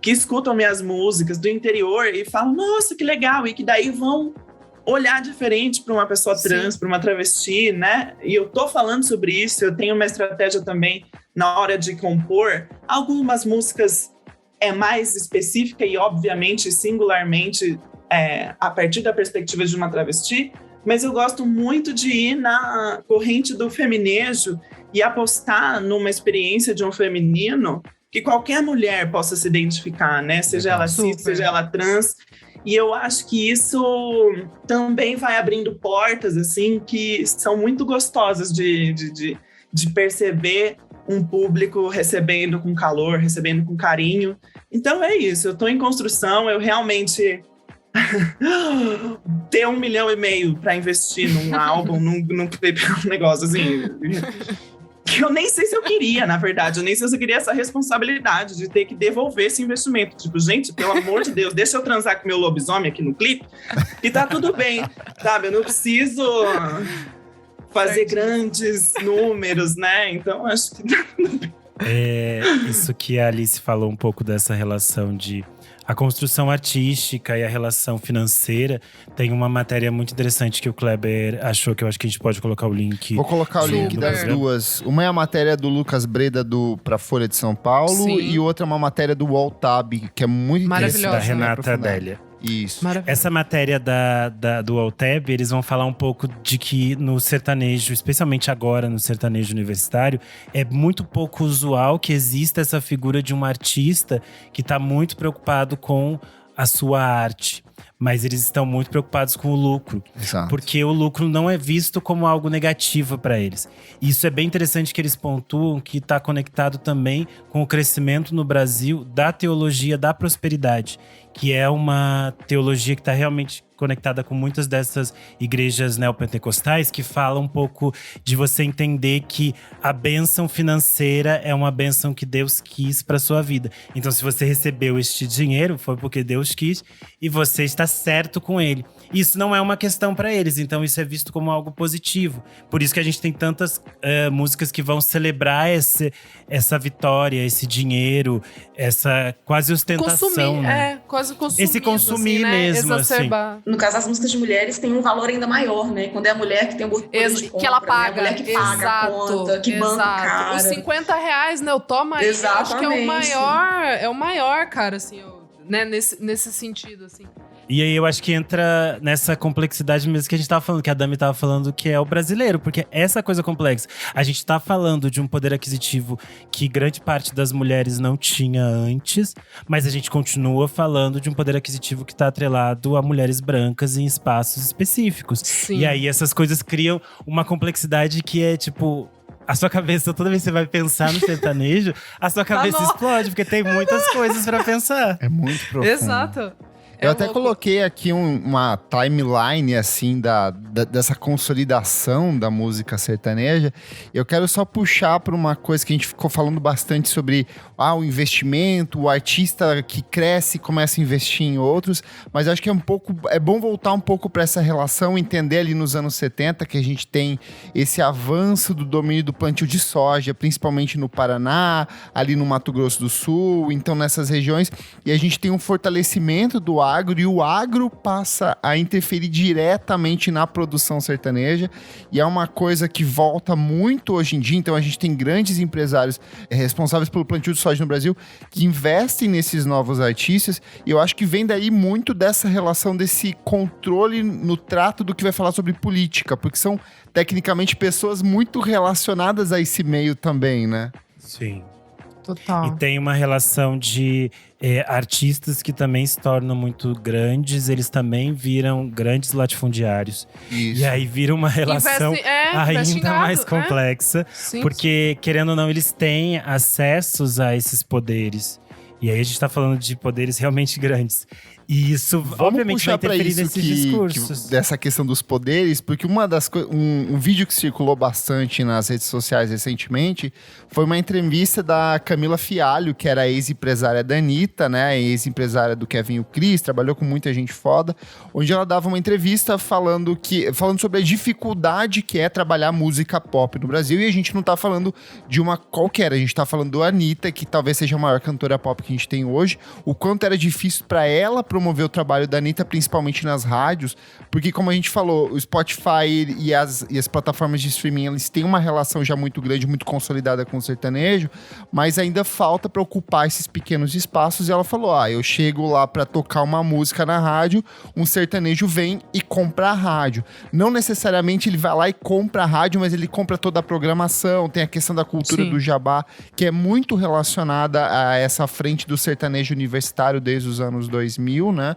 que escutam minhas músicas do interior e falam, nossa, que legal, e que daí vão olhar diferente para uma pessoa trans, para uma travesti, né? E eu tô falando sobre isso, eu tenho uma estratégia também na hora de compor. Algumas músicas mais específica e, obviamente, singularmente a partir da perspectiva de uma travesti, mas eu gosto muito de ir na corrente do feminejo e apostar numa experiência de um feminino que qualquer mulher possa se identificar, né? Seja ela cis, seja ela trans. E eu acho que isso também vai abrindo portas, assim, que são muito gostosas de perceber um público recebendo com calor, recebendo com carinho. Então é isso, eu estou em construção, eu realmente ter 1,5 milhão para investir num álbum, num clipe, um negócio assim, que eu nem sei se eu queria, na verdade, eu nem sei se eu queria essa responsabilidade de ter que devolver esse investimento. Tipo, gente, pelo amor de Deus, deixa eu transar com meu lobisomem aqui no clipe e tá tudo bem, sabe? Eu não preciso fazer grandes números, né? Então, acho que tá tudo bem. Isso que a Alice falou um pouco dessa relação de a construção artística e a relação financeira. Tem uma matéria muito interessante que o Kleber achou, que eu acho que a gente pode colocar o link. Vou colocar o link das duas. Uma é a matéria do Lucas Breda pra Folha de São Paulo. Sim. E outra é uma matéria do Walltab, que é muito interessante. Da Renata Adélia. Isso. Essa matéria do Walltab, eles vão falar um pouco de que no sertanejo, especialmente agora no sertanejo universitário, é muito pouco usual que exista essa figura de um artista que está muito preocupado com a sua arte. Mas eles estão muito preocupados com o lucro. Exato. Porque o lucro não é visto como algo negativo para eles. E isso é bem interessante que eles pontuam, que está conectado também com o crescimento no Brasil da teologia da prosperidade, que é uma teologia que está realmente conectada com muitas dessas igrejas neopentecostais, que falam um pouco de você entender que a bênção financeira é uma bênção que Deus quis para sua vida. Então, se você recebeu este dinheiro, foi porque Deus quis e você está certo com ele. Isso não é uma questão para eles, então isso é visto como algo positivo. Por isso que a gente tem tantas músicas que vão celebrar essa vitória, esse dinheiro, essa quase ostentação. Consumir, né? quase consumir. Esse consumir assim, mesmo, né? Exacerbar. No caso, as músicas de mulheres têm um valor ainda maior, né? Quando é a mulher que tem o poder de compra, que ela paga. Né? A mulher que paga a conta, que banca o cara. Os R$50, né? Eu tomo aí. Eu acho que é o maior, cara, assim, né? Nesse sentido, assim. E aí eu acho que entra nessa complexidade mesmo que a gente tava falando, que a Dami tava falando, que é o brasileiro, porque essa coisa complexa. A gente tá falando de um poder aquisitivo que grande parte das mulheres não tinha antes, mas a gente continua falando de um poder aquisitivo que tá atrelado a mulheres brancas em espaços específicos. Sim. E aí essas coisas criam uma complexidade que é tipo… A sua cabeça, toda vez que você vai pensar no sertanejo, a sua cabeça explode, porque tem muitas coisas pra pensar. É muito profundo. Exato. Eu até coloquei aqui uma timeline, assim, dessa consolidação da música sertaneja. Eu quero só puxar para uma coisa que a gente ficou falando bastante sobre o investimento, o artista que cresce e começa a investir em outros. Mas acho que é bom voltar um pouco para essa relação, entender ali nos anos 70 que a gente tem esse avanço do domínio do plantio de soja, principalmente no Paraná, ali no Mato Grosso do Sul, então nessas regiões. E a gente tem um fortalecimento do agro, e o agro passa a interferir diretamente na produção sertaneja, e é uma coisa que volta muito hoje em dia. Então a gente tem grandes empresários responsáveis pelo plantio de soja no Brasil que investem nesses novos artistas, e eu acho que vem daí muito dessa relação, desse controle no trato do que vai falar sobre política, porque são tecnicamente pessoas muito relacionadas a esse meio também, né? Sim. Total. E tem uma relação de artistas que também se tornam muito grandes, eles também viram grandes latifundiários. Isso. E aí vira uma relação ainda mais complexa, Sim, porque, querendo ou não, eles têm acessos a esses poderes. E aí a gente tá falando de poderes realmente grandes. E isso, obviamente, vai interferir nesses discursos. Dessa questão dos poderes, porque um vídeo que circulou bastante nas redes sociais recentemente foi uma entrevista da Camila Fialho, que era ex-empresária da Anitta, né? Ex-empresária do Kevin e o Chris, trabalhou com muita gente foda, onde ela dava uma entrevista falando sobre a dificuldade que é trabalhar música pop no Brasil. E a gente não tá falando de uma qualquer, a gente tá falando da Anitta, que talvez seja a maior cantora pop que que a gente tem hoje, o quanto era difícil para ela promover o trabalho da Anitta, principalmente nas rádios, porque como a gente falou, o Spotify e as plataformas de streaming, eles têm uma relação já muito grande, muito consolidada com o sertanejo, mas ainda falta para ocupar esses pequenos espaços, e ela falou, eu chego lá para tocar uma música na rádio, um sertanejo vem e compra a rádio. Não necessariamente ele vai lá e compra a rádio, mas ele compra toda a programação, tem a questão da cultura do jabá, que é muito relacionada a essa frente do sertanejo universitário desde os anos 2000, né?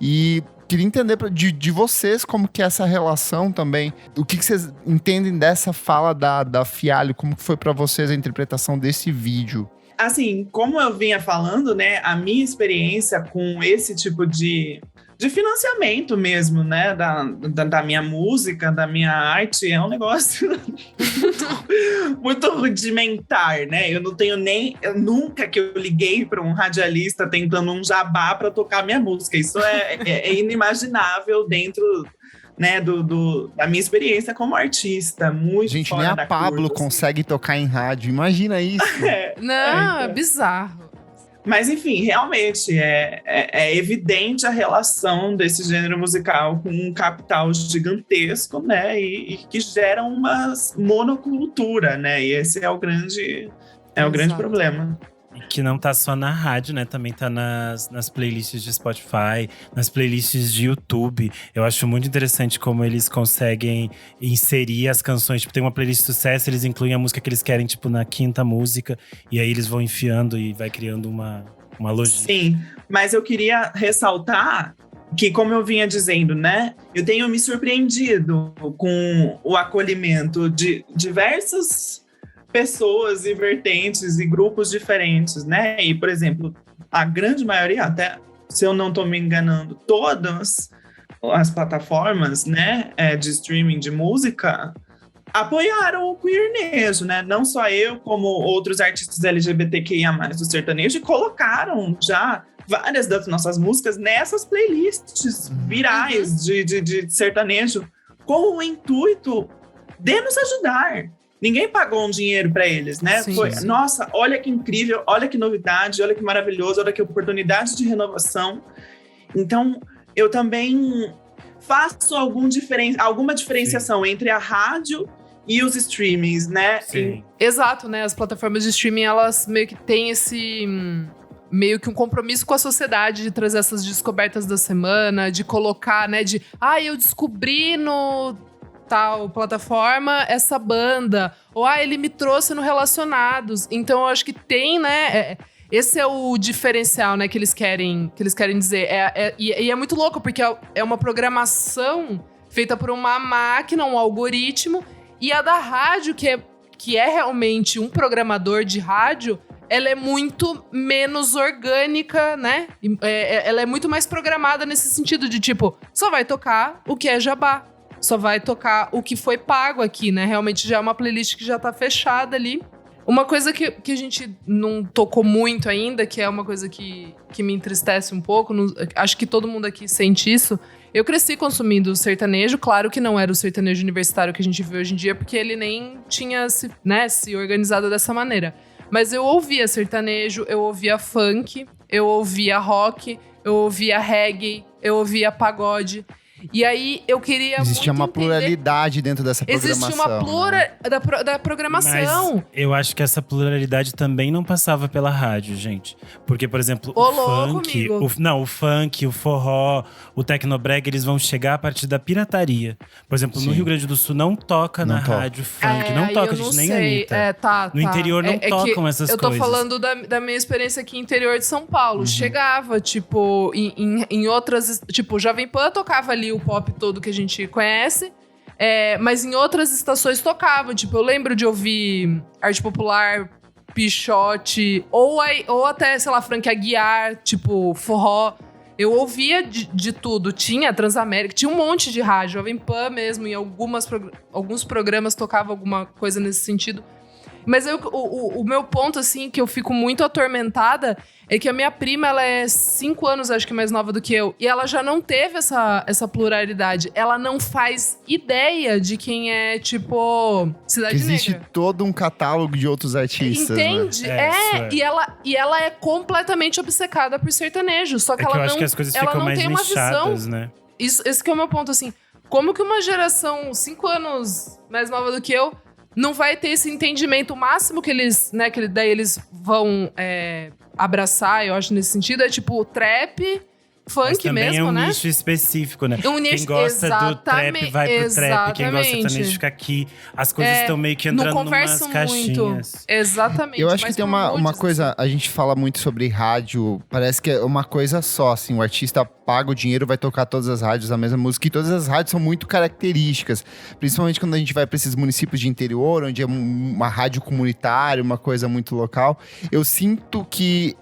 E queria entender de vocês como que é essa relação também. O que vocês entendem dessa fala da Fialho? Como que foi para vocês a interpretação desse vídeo? Assim, como eu vinha falando, né? A minha experiência com esse tipo de financiamento mesmo, né, da minha música, da minha arte, é um negócio muito rudimentar, né? Eu não tenho nunca que eu liguei para um radialista tentando um jabá para tocar minha música. Isso é inimaginável dentro, né, da minha experiência como artista, muito gente, fora nem a da Pablo curva, consegue tocar em rádio, imagina isso. Não, é bizarro. Mas, enfim, realmente é evidente a relação desse gênero musical com um capital gigantesco, né? E que gera uma monocultura, né? E esse é o grande problema. E que não tá só na rádio, né? Também tá nas playlists de Spotify, nas playlists de YouTube. Eu acho muito interessante como eles conseguem inserir as canções. Tipo, tem uma playlist de sucesso, eles incluem a música que eles querem, tipo, na quinta música. E aí eles vão enfiando e vai criando uma logística. Sim, mas eu queria ressaltar que, como eu vinha dizendo, né? Eu tenho me surpreendido com o acolhimento de diversas pessoas e vertentes e grupos diferentes, né? E, por exemplo, a grande maioria, até se eu não estou me enganando, todas as plataformas, né, de streaming de música apoiaram o queernejo, né? Não só eu, como outros artistas LGBTQIA+, do sertanejo, e colocaram já várias das nossas músicas nessas playlists virais de sertanejo, com o intuito de nos ajudar. Ninguém pagou um dinheiro para eles, né? Sim, Foi, sim. Nossa, olha que incrível, olha que novidade, olha que maravilhoso, olha que oportunidade de renovação. Então, eu também faço alguma diferenciação entre a rádio e os streamings, né? Sim. Exato, né? As plataformas de streaming, elas meio que têm esse meio que um compromisso com a sociedade de trazer essas descobertas da semana, de colocar, né? Eu descobri no tal plataforma essa banda, ou ele me trouxe no Relacionados. Então eu acho que tem, né? Esse é o diferencial, né, que eles querem dizer. E é muito louco, porque é uma programação feita por uma máquina, um algoritmo, e a da rádio, que é realmente um programador de rádio, ela é muito menos orgânica, né? Ela é muito mais programada nesse sentido de, tipo, só vai tocar o que é jabá. Só vai tocar o que foi pago aqui, né? Realmente já é uma playlist que já tá fechada ali. Uma coisa que a gente não tocou muito ainda, que é uma coisa que me entristece um pouco, acho que todo mundo aqui sente isso. Eu cresci consumindo sertanejo, claro que não era o sertanejo universitário que a gente vê hoje em dia, porque ele nem tinha se organizado dessa maneira. Mas eu ouvia sertanejo, eu ouvia funk, eu ouvia rock, eu ouvia reggae, eu ouvia pagode. E aí eu queria Existia muito uma pluralidade dentro dessa programação. Existia uma da programação. Mas eu acho que essa pluralidade também não passava pela rádio, gente. Porque, por exemplo, funk, o funk, o forró, o tecnobrega, eles vão chegar a partir da pirataria. Por exemplo, no Rio Grande do Sul não toca na rádio funk, não toca, gente, nem Anitta. No interior não tocam essas coisas. Eu tô falando da minha experiência aqui no interior de São Paulo. Chegava, tipo, em outras... Tipo, Jovem Pan tocava ali o pop todo que a gente conhece, mas em outras estações tocava. Tipo, eu lembro de ouvir Arte Popular, Pixote, ou até, sei lá, Frank Aguiar, tipo, forró. Eu ouvia de tudo. Tinha Transamérica, tinha um monte de rádio, Jovem Pan mesmo, em alguns programas tocava alguma coisa nesse sentido. Mas o meu ponto, assim, que eu fico muito atormentada é que a minha prima, ela é 5 anos, acho que mais nova do que eu. E ela já não teve essa pluralidade. Ela não faz ideia de quem é, tipo, Cidade Existe Negra. todo um catálogo de outros artistas. Entende? Né? E ela é completamente obcecada por sertanejo. Só que É que ela eu não, acho que as coisas ela ficam não mais tem uma nichadas, visão. né? Esse que é o meu ponto, assim. Como que uma geração 5 anos mais nova do que eu não vai ter esse entendimento máximo que eles, né, que daí eles vão abraçar, eu acho, nesse sentido, é tipo trap, funk Mas também mesmo, é um né? nicho específico, né? Um nicho, Quem gosta do trap vai pro trap, quem gosta de sertanejo fica aqui. As coisas estão meio que entrando não numas converso caixinhas. muito. Exatamente. Eu acho mas que tem por uma nudes, coisa, a gente fala muito sobre rádio, parece que é uma coisa só, assim, o artista paga o dinheiro, vai tocar todas as rádios a mesma música, e todas as rádios são muito características, principalmente quando a gente vai para esses municípios de interior, onde é uma rádio comunitária, uma coisa muito local. Eu sinto que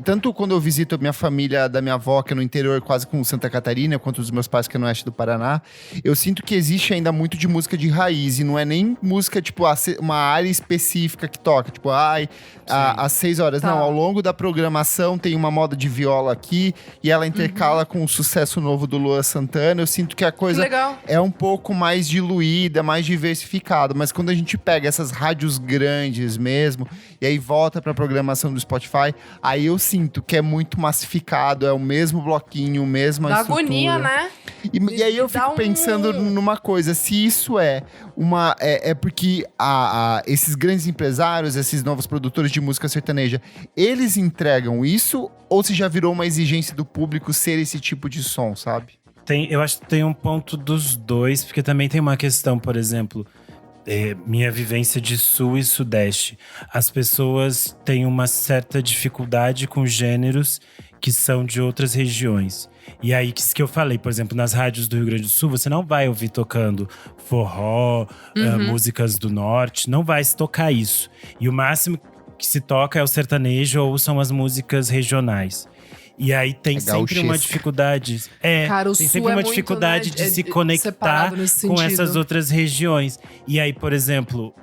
tanto quando eu visito a minha família da minha avó, que é no interior, quase com Santa Catarina, quanto dos meus pais, que é no oeste do Paraná, eu sinto que existe ainda muito de música de raiz, e não é nem música, tipo, uma área específica que toca, tipo, às 6 horas. Tá. Não, ao longo da programação tem uma moda de viola aqui, e ela intercala com o sucesso novo do Luan Santana. Eu sinto que a coisa legal. é um pouco mais diluída, mais diversificada, mas quando a gente pega essas rádios grandes mesmo, e aí volta pra programação do Spotify, aí eu sinto que é muito massificado, é o mesmo bloquinho, mesma Da estrutura. agonia, né? E aí eu Dá fico um- pensando numa coisa, se isso é porque esses grandes empresários, esses novos produtores de música sertaneja, eles entregam isso, ou se já virou uma exigência do público ser esse tipo de som, sabe? Eu acho que tem um ponto dos dois, porque também tem uma questão, por exemplo, minha vivência de sul e sudeste. As pessoas têm uma certa dificuldade com gêneros que são de outras regiões. E aí, que eu falei, por exemplo, nas rádios do Rio Grande do Sul, você não vai ouvir tocando forró, músicas do norte, não vai se tocar isso. E o máximo que se toca é o sertanejo ou são as músicas regionais. E aí tem sempre uma dificuldade. Cara, o tem Sul sempre é uma muito, dificuldade né, de se separado conectar nesse com sentido. essas outras regiões. E aí, por exemplo,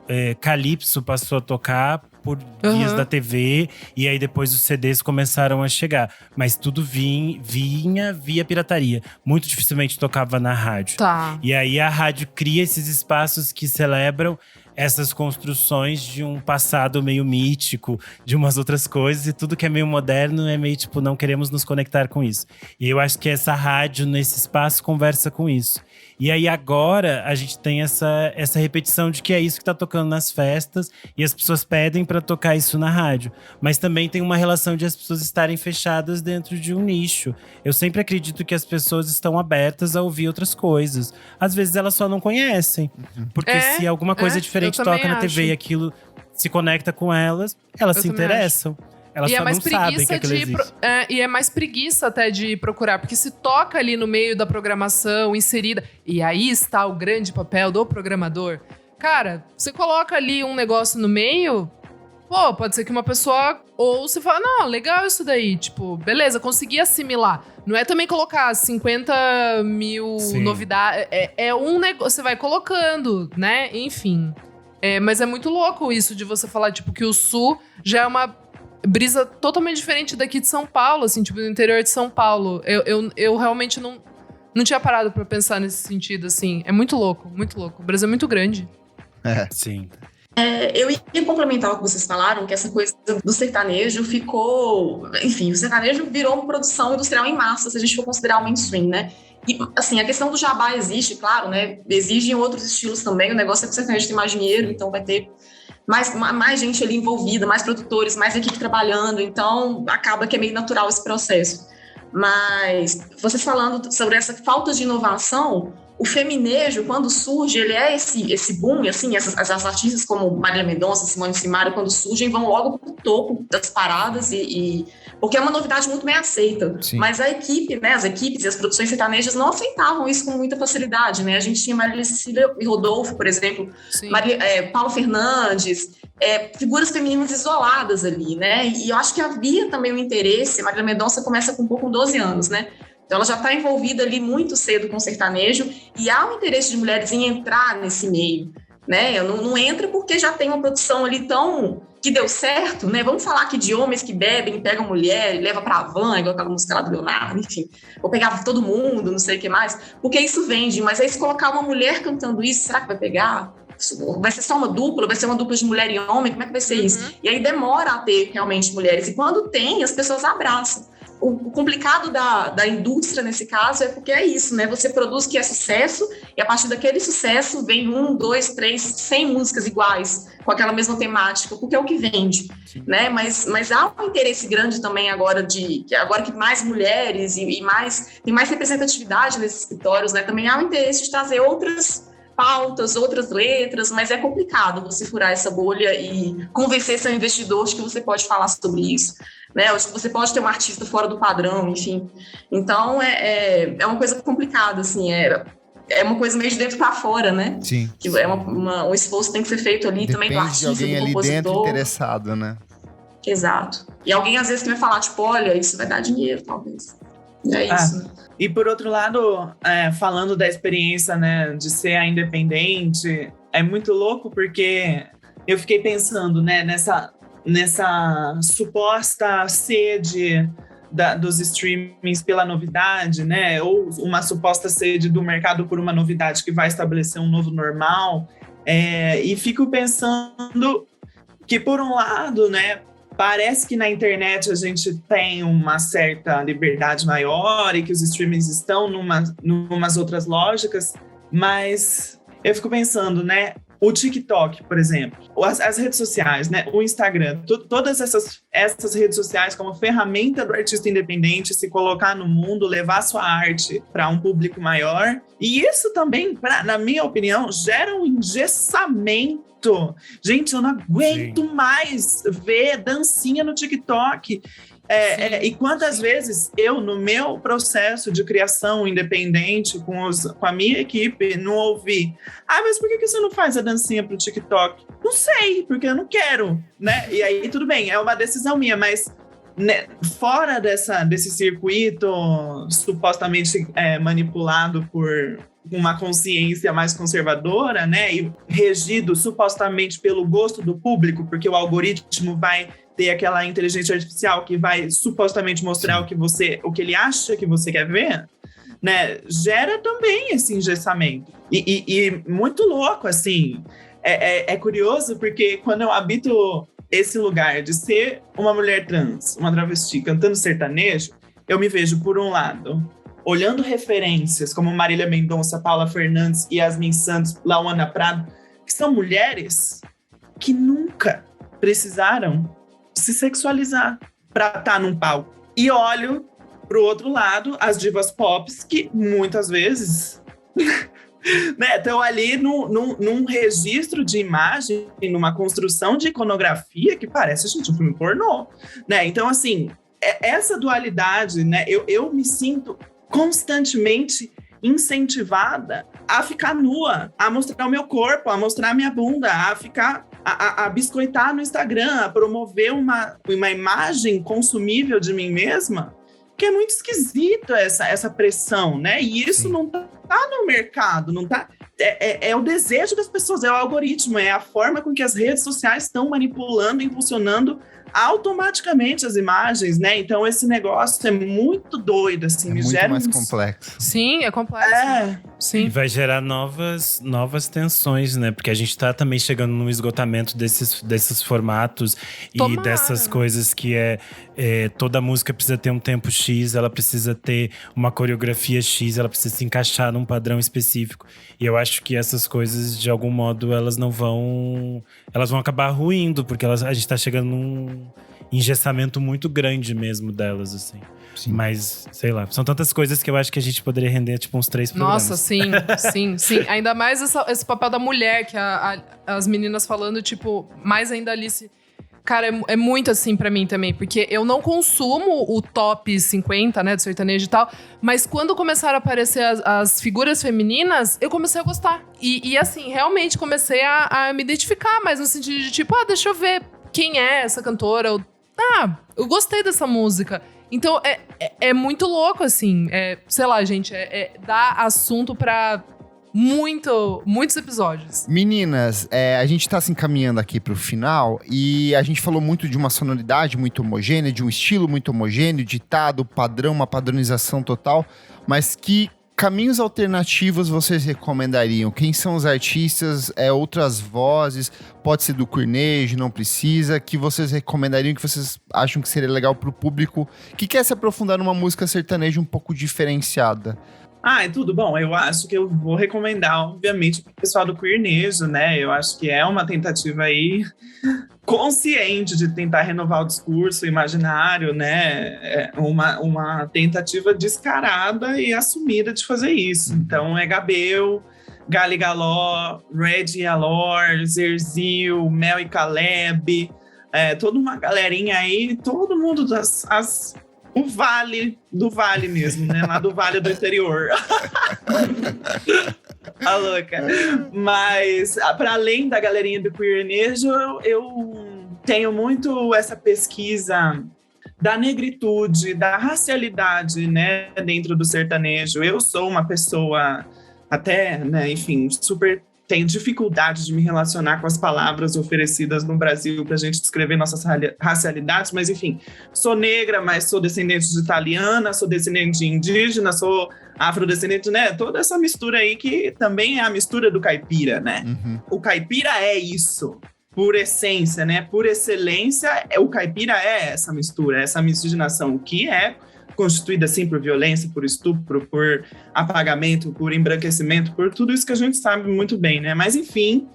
Calypso passou a tocar por vias da TV, e aí depois os CDs começaram a chegar. Mas tudo vinha via pirataria. Muito dificilmente tocava na rádio. Tá. E aí a rádio cria esses espaços que celebram essas construções de um passado meio mítico, de umas outras coisas, e tudo que é meio moderno é meio tipo, não queremos nos conectar com isso. E eu acho que essa rádio, nesse espaço, conversa com isso. E aí agora a gente tem essa repetição de que é isso que tá tocando nas festas, e as pessoas pedem para tocar isso na rádio. Mas também tem uma relação de as pessoas estarem fechadas dentro de um nicho. Eu sempre acredito que as pessoas estão abertas a ouvir outras coisas. Às vezes elas só não conhecem. Porque se alguma coisa diferente eu toca também na TV acho. e aquilo se conecta com elas, elas Eu se também interessam. Elas E só é mais não sabem que preguiça aquilo existe. e é mais preguiça até de procurar, porque se toca ali no meio da programação, inserida. E aí está o grande papel do programador. Cara, você coloca ali um negócio no meio, pô, pode ser que uma pessoa ouça e fala, não, legal isso daí. Tipo, beleza, consegui assimilar. Não é também colocar 50 mil Sim. novidades. É um negócio, você vai colocando, né? Enfim. Mas é muito louco isso de você falar, tipo, que o Sul já é uma brisa totalmente diferente daqui de São Paulo, assim, tipo, do interior de São Paulo. Eu realmente não tinha parado pra pensar nesse sentido, assim. É muito louco, muito louco. O Brasil é muito grande. Sim. Eu ia complementar o que vocês falaram, que essa coisa do sertanejo ficou… Enfim, o sertanejo virou uma produção industrial em massa, se a gente for considerar o mainstream, né? E, assim, a questão do jabá existe, claro, né? Exigem outros estilos também. O negócio é que o sertanejo tem mais dinheiro, então vai ter mais gente ali envolvida, mais produtores, mais equipe trabalhando. Então, acaba que é meio natural esse processo. Mas, vocês falando sobre essa falta de inovação… O feminejo, quando surge, ele é esse boom, assim, as artistas como Marília Mendonça, Simone Simaria, quando surgem, vão logo pro topo das paradas, porque é uma novidade muito bem aceita. Sim. Mas a equipe, né, as equipes e as produções sertanejas não aceitavam isso com muita facilidade, né? A gente tinha Marília Cecília e Rodolfo, por exemplo, Sim. Paulo Fernandes, figuras femininas isoladas ali, né? E eu acho que havia também um interesse. Marília Mendonça começa com 12 anos, né? Então, ela já está envolvida ali muito cedo com o sertanejo, e há um interesse de mulheres em entrar nesse meio. né? Não entra porque já tem uma produção ali que deu certo, né? Vamos falar aqui de homens que bebem, pegam mulher e levam pra van, igual aquela música lá do Leonardo, enfim. Ou pegava todo mundo, não sei o que mais. Porque isso vende, mas aí se colocar uma mulher cantando isso, será que vai pegar? Vai ser só uma dupla? Vai ser uma dupla de mulher e homem? Como é que vai ser isso? E aí demora a ter realmente mulheres. E quando tem, as pessoas abraçam. O complicado da indústria, nesse caso, é porque é isso, né? Você produz que é sucesso, e a partir daquele sucesso vem 1, 2, 3, 100 músicas iguais, com aquela mesma temática, porque é o que vende, né? Mas há um interesse grande também agora que mais mulheres e tem mais representatividade nesses escritórios, né? Também há um interesse de trazer outras pautas, outras letras, mas é complicado você furar essa bolha e convencer seu investidor de que você pode falar sobre isso, né? Ou que você pode ter um artista fora do padrão, enfim. Então, é uma coisa complicada, assim, é uma coisa meio de dentro para fora, né? Sim. Que é um esforço que tem que ser feito ali também do artista, de alguém do ali compositor. dentro interessado, né? Exato. E alguém, às vezes, que vai falar, tipo, olha, isso vai dar dinheiro, talvez. É isso, né? E por outro lado, falando da experiência, né, de ser a independente, é muito louco porque eu fiquei pensando, né, nessa suposta sede dos streamings pela novidade, né, ou uma suposta sede do mercado por uma novidade que vai estabelecer um novo normal, e fico pensando que, por um lado, né, parece que na internet a gente tem uma certa liberdade maior e que os streamings estão numas outras lógicas, mas eu fico pensando, né? O TikTok, por exemplo, as redes sociais, né? O Instagram, todas essas redes sociais como ferramenta do artista independente se colocar no mundo, levar sua arte para um público maior. E isso também, na minha opinião, gera um engessamento. Gente, eu não aguento mais ver dancinha no TikTok. E quantas vezes eu, no meu processo de criação independente com a minha equipe, não ouvi: mas por que você não faz a dancinha pro TikTok? Não sei, porque eu não quero, né? E aí, tudo bem, é uma decisão minha, mas né, fora desse circuito supostamente manipulado por uma consciência mais conservadora, né, e regido supostamente pelo gosto do público, porque o algoritmo vai ter aquela inteligência artificial que vai supostamente mostrar o que ele acha que você quer ver, né, gera também esse engessamento. E muito louco, assim, é curioso porque quando eu habito esse lugar de ser uma mulher trans, uma travesti cantando sertanejo, eu me vejo, por um lado, olhando referências como Marília Mendonça, Paula Fernandes, Yasmin Santos, Lauana Prado, que são mulheres que nunca precisaram se sexualizar para estar num palco. E olho para o outro lado as divas pop que muitas vezes né, estão ali num registro de imagem, numa construção de iconografia que parece, gente, um filme pornô. Né? Então, assim, essa dualidade, né, eu me sinto constantemente incentivada a ficar nua, a mostrar o meu corpo, a mostrar a minha bunda, a biscoitar no Instagram, a promover uma imagem consumível de mim mesma, que é muito esquisito essa pressão, né? E isso não tá no mercado, não tá. É o desejo das pessoas, é o algoritmo, é a forma com que as redes sociais estão manipulando, impulsionando automaticamente as imagens, né? Então esse negócio é muito doido, assim, muito gera mais complexo. Sim, é complexo. Sim. E vai gerar novas tensões, né? Porque a gente tá também chegando no esgotamento desses formatos e dessas coisas que toda música precisa ter um tempo X, ela precisa ter uma coreografia X, ela precisa se encaixar num padrão específico. E eu acho que essas coisas, de algum modo, elas vão acabar ruindo, porque a gente tá chegando num engessamento muito grande mesmo delas, assim. Sim. Mas, sei lá, são tantas coisas que eu acho que a gente poderia render, tipo, uns 3 programas. Nossa, sim. Ainda mais esse papel da mulher, que as meninas falando, tipo, mais ainda Alice. Cara, é muito assim pra mim também, porque eu não consumo o top 50, né, do sertanejo e tal, mas quando começaram a aparecer as figuras femininas, eu comecei a gostar. E assim, realmente comecei a me identificar, mas no sentido de tipo, deixa eu ver quem é essa cantora. Eu gostei dessa música. Então, é muito louco, assim. Sei lá, gente, dá assunto pra muitos episódios. Meninas, a gente tá se encaminhando aqui pro final e a gente falou muito de uma sonoridade muito homogênea, de um estilo muito homogêneo, ditado, padrão, uma padronização total, mas que caminhos alternativos vocês recomendariam? Quem são os artistas, outras vozes, pode ser do Queernejo, não precisa, que vocês recomendariam, que vocês acham que seria legal pro público que quer se aprofundar numa música sertaneja um pouco diferenciada? Tudo bom. Eu acho que eu vou recomendar, obviamente, pro pessoal do Queernejo, né? Eu acho que é uma tentativa aí consciente de tentar renovar o discurso imaginário, né? Uma tentativa descarada e assumida de fazer isso. Então, é Gabel, Gali Galó, Red e Alor, Zerzil, Mel e Caleb, toda uma galerinha aí, todo mundo o vale do vale mesmo, né? Lá do vale do interior. A louca. Mas, para além da galerinha do Queernejo, eu tenho muito essa pesquisa da negritude, da racialidade, né? Dentro do sertanejo. Eu sou uma pessoa até, né? Enfim, super... tenho dificuldade de me relacionar com as palavras oferecidas no Brasil para a gente descrever nossas racialidades, mas enfim, sou negra, mas sou descendente de italiana, sou descendente de indígena, sou afrodescendente, né? Toda essa mistura aí que também é a mistura do caipira, né? Uhum. O caipira é isso, por essência, né? Por excelência, o caipira é essa mistura, essa miscigenação que é constituída, assim, por violência, por estupro, por apagamento, por embranquecimento, por tudo isso que a gente sabe muito bem, né? Mas, enfim,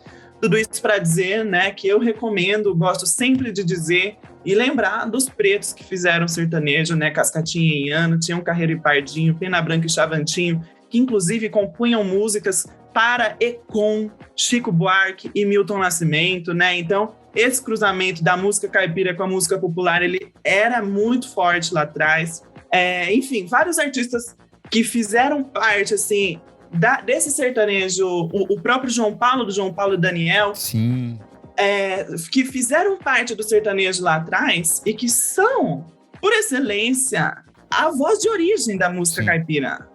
tudo isso para dizer, né, que eu recomendo, gosto sempre de dizer e lembrar dos pretos que fizeram sertanejo, né? Cascatinha e Iano, Tião Carreiro e Pardinho, Pena Branca e Chavantinho, que inclusive compunham músicas para e com Chico Buarque e Milton Nascimento, né? Então, esse cruzamento da música caipira com a música popular, ele era muito forte lá atrás. Enfim, vários artistas que fizeram parte, assim, desse sertanejo, o próprio João Paulo, do João Paulo e Daniel. Sim. Que fizeram parte do sertanejo lá atrás e que são, por excelência, a voz de origem da música caipira,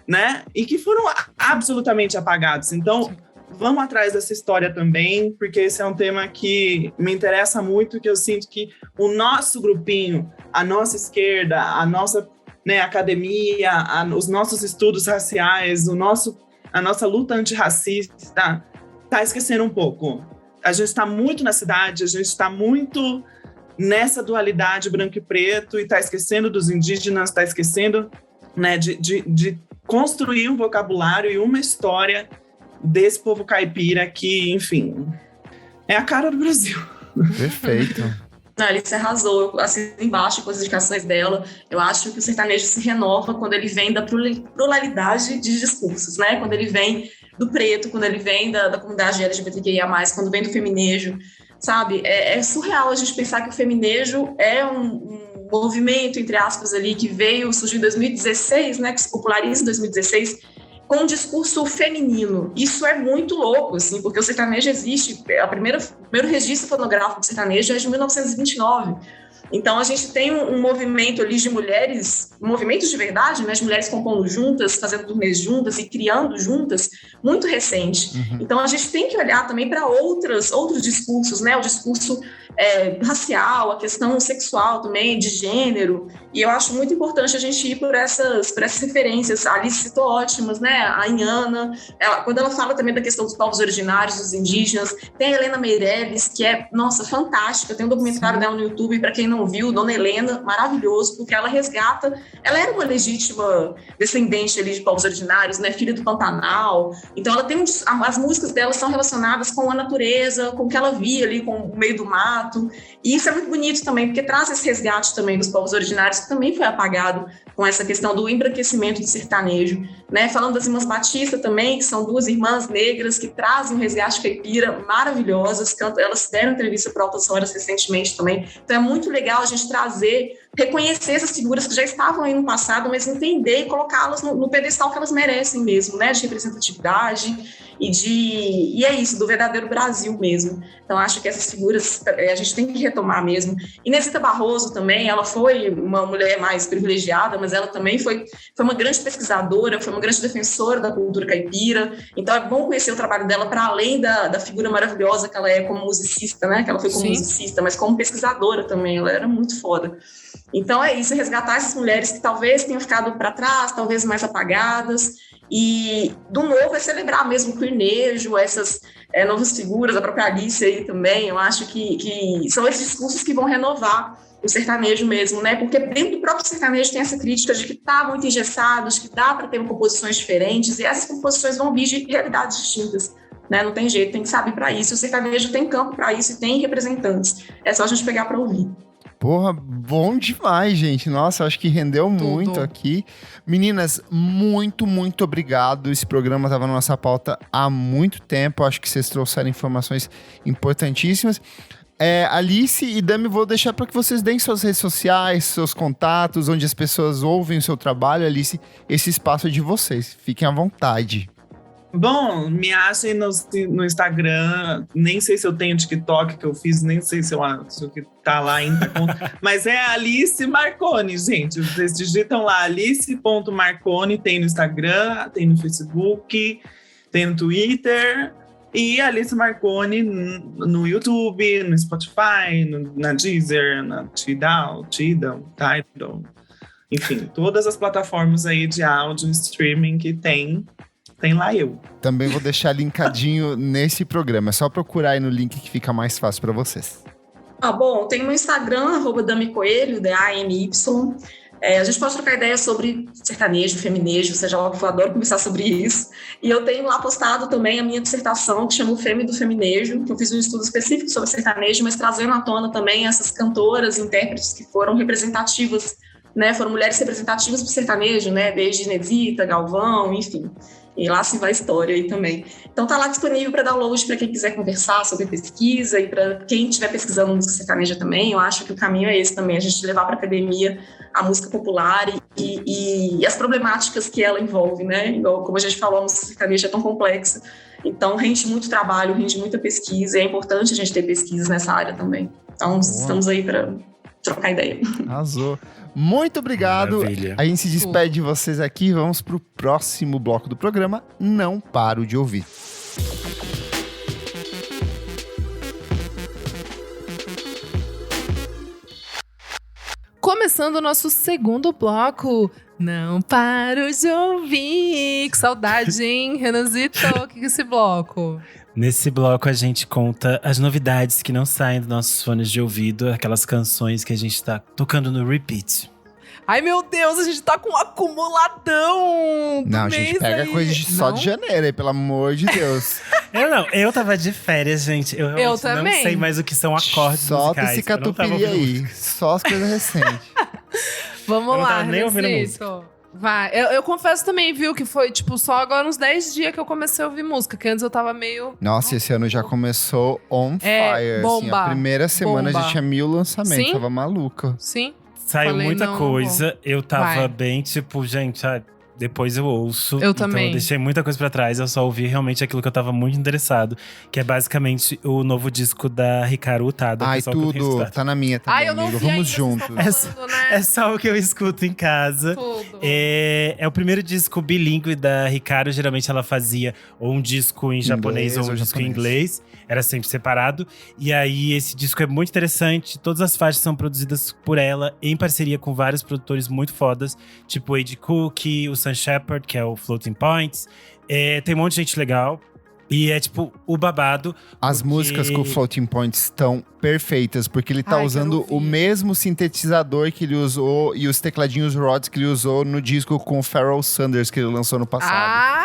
né? E que foram absolutamente apagados. Então, vamos atrás dessa história também, porque esse é um tema que me interessa muito, que eu sinto que o nosso grupinho, a nossa esquerda, a nossa, né, academia, os nossos estudos raciais, a nossa luta antirracista, tá esquecendo um pouco. A gente está muito na cidade, a gente está muito nessa dualidade branco e preto e tá esquecendo dos indígenas, tá esquecendo, né, de construir um vocabulário e uma história desse povo caipira que, enfim, é a cara do Brasil. Perfeito. Não, Alice arrasou, assim, embaixo com as indicações dela. Eu acho que o sertanejo se renova quando ele vem da pluralidade de discursos, né? Quando ele vem do preto, quando ele vem da comunidade LGBTQIA+, quando vem do feminejo, sabe? É surreal a gente pensar que o feminejo é um movimento, entre aspas, ali, que surgiu em 2016, né? Que se populariza em 2016, com um discurso feminino. Isso é muito louco, assim, porque o sertanejo existe, o primeiro registro fonográfico do sertanejo é de 1929. Então, a gente tem um movimento ali de mulheres, movimentos de verdade, né, de mulheres compondo juntas, fazendo turnês juntas e criando juntas, muito recente. Uhum. Então, a gente tem que olhar também para outros discursos, né, o discurso racial, a questão sexual também, de gênero, e eu acho muito importante a gente ir por essas referências. A Alice citou ótimas, né, a Inhana, quando ela fala também da questão dos povos originários, dos indígenas, tem a Helena Meirelles, que é, nossa, fantástica, tem um documentário dela no YouTube, para quem não viu, Dona Helena, maravilhoso, porque ela resgata, ela era uma legítima descendente ali de povos originários, né, filha do Pantanal, então ela tem as músicas dela são relacionadas com a natureza, com o que ela via ali, com o meio do mato, e isso é muito bonito também, porque traz esse resgate também dos povos originários, que também foi apagado com essa questão do embranquecimento do sertanejo, né, falando das Irmãs Batista também, que são duas irmãs negras que trazem um resgate caipira maravilhosas, elas deram entrevista para Altas Horas recentemente também, então é muito legal a gente trazer reconhecer essas figuras que já estavam aí no passado, mas entender e colocá-las no pedestal que elas merecem mesmo, né, de representatividade e é isso, do verdadeiro Brasil mesmo. Então, acho que essas figuras a gente tem que retomar mesmo. Inesita Barroso também, ela foi uma mulher mais privilegiada, mas ela também foi uma grande pesquisadora, foi uma grande defensora da cultura caipira. Então, é bom conhecer o trabalho dela para além da figura maravilhosa que ela é como musicista, né? Que ela foi como musicista, mas como pesquisadora também. Ela era muito foda. Então, é isso, resgatar essas mulheres que talvez tenham ficado para trás, talvez mais apagadas. E, do novo, é celebrar mesmo o queernejo, essas novas figuras, a própria Alice aí também. Eu acho que são esses discursos que vão renovar o sertanejo mesmo, né? Porque dentro do próprio sertanejo tem essa crítica de que está muito engessado, de que dá para ter composições diferentes, e essas composições vão vir de realidades distintas, né? Não tem jeito, tem que saber para isso. O sertanejo tem campo para isso e tem representantes. É só a gente pegar para ouvir. Porra, bom demais, gente. Nossa, acho que rendeu muito aqui. Meninas, muito, muito obrigado. Esse programa estava na nossa pauta há muito tempo. Acho que vocês trouxeram informações importantíssimas. Alice e Dami, vou deixar para que vocês deem suas redes sociais, seus contatos, onde as pessoas ouvem o seu trabalho. Alice, esse espaço é de vocês. Fiquem à vontade. Bom, me achem no Instagram, nem sei se eu tenho TikTok que eu fiz, nem sei se o que tá lá ainda. Mas é Alice Marconi, gente. Vocês digitam lá alice.marconi, tem no Instagram, tem no Facebook, tem no Twitter. E Alice Marconi no YouTube, no Spotify, na Deezer, na Tidal, Tidal, enfim, todas as plataformas aí de áudio streaming que tem lá eu. Também vou deixar linkadinho nesse programa. É só procurar aí no link que fica mais fácil para vocês. Bom, tem no Instagram, @damicoelho, DAMY. A gente pode trocar ideias sobre sertanejo, feminejo, seja lá o que for, adoro conversar sobre isso. E eu tenho lá postado também a minha dissertação, que chama O Fêmea do Feminejo, que eu fiz um estudo específico sobre sertanejo, mas trazendo à tona também essas cantoras, intérpretes que foram representativas, né? Foram mulheres representativas para o sertanejo, né? Desde Inesita, Galvão, enfim. E lá se vai a história aí também. Então tá lá disponível para download para quem quiser conversar sobre pesquisa e para quem estiver pesquisando música sertaneja também. Eu acho que o caminho é esse também, a gente levar para a academia a música popular e as problemáticas que ela envolve, né? Igual, como a gente falou, a música sertaneja é tão complexa. Então rende muito trabalho, rende muita pesquisa, e é importante a gente ter pesquisas nessa área também. Então estamos aí para trocar ideia. Arrasou. Muito obrigado. Maravilha. A gente se despede de vocês aqui. Vamos pro próximo bloco do programa. Não paro de ouvir. Começando o nosso segundo bloco. Não paro de ouvir. Que saudade, hein, Renanzito? O que é esse bloco? Nesse bloco a gente conta as novidades que não saem dos nossos fones de ouvido, aquelas canções que a gente tá tocando no repeat. Ai, meu Deus, a gente tá com um acumuladão. Não, a gente pega coisa só de janeiro aí, pelo amor de Deus. Eu tava de férias, gente. Eu realmente também. não sei mais o que são acordes Solta musicais. esse catupiry aí. Só as coisas recentes. Vamos Eu não lá, tava nem ouvindo Renanzito. Vai. Eu confesso também, viu, que foi, tipo, só agora uns 10 dias que eu comecei a ouvir música, que antes eu tava meio… Nossa, esse ano já começou on fire. bomba. Assim, a primeira semana Bomba. já tinha 1000 lançamentos. Sim? Tava maluca. Sim. Saiu Falei, muita não, coisa. Eu tava Vai. bem, tipo, gente, depois eu ouço. Eu então também. eu deixei muita coisa pra trás. Eu só ouvi realmente aquilo que eu tava muito interessado. Que é basicamente o novo disco da Ricardo Utada. Ai, tudo. Tá na minha também, Ai, eu não amigo. vi Vamos ainda, vocês juntos. estão falando, né? É só o que eu escuto em casa. Tudo. É o primeiro disco bilíngue da Ricardo. Geralmente ela fazia ou um disco em japonês ou um disco em inglês. Era sempre separado. E aí esse disco é muito interessante. Todas as faixas são produzidas por ela, em parceria com vários produtores muito fodas. Tipo o Ed Cook, o Sun Shepherd, que é o Floating Points. Tem um monte de gente legal. E é tipo o babado. As músicas com o Floating Points estão perfeitas, porque ele tá Ai, usando quero o ouvir. mesmo sintetizador que ele usou e os tecladinhos Rhodes que ele usou no disco com o Pharoah Sanders que ele lançou no passado. Ah!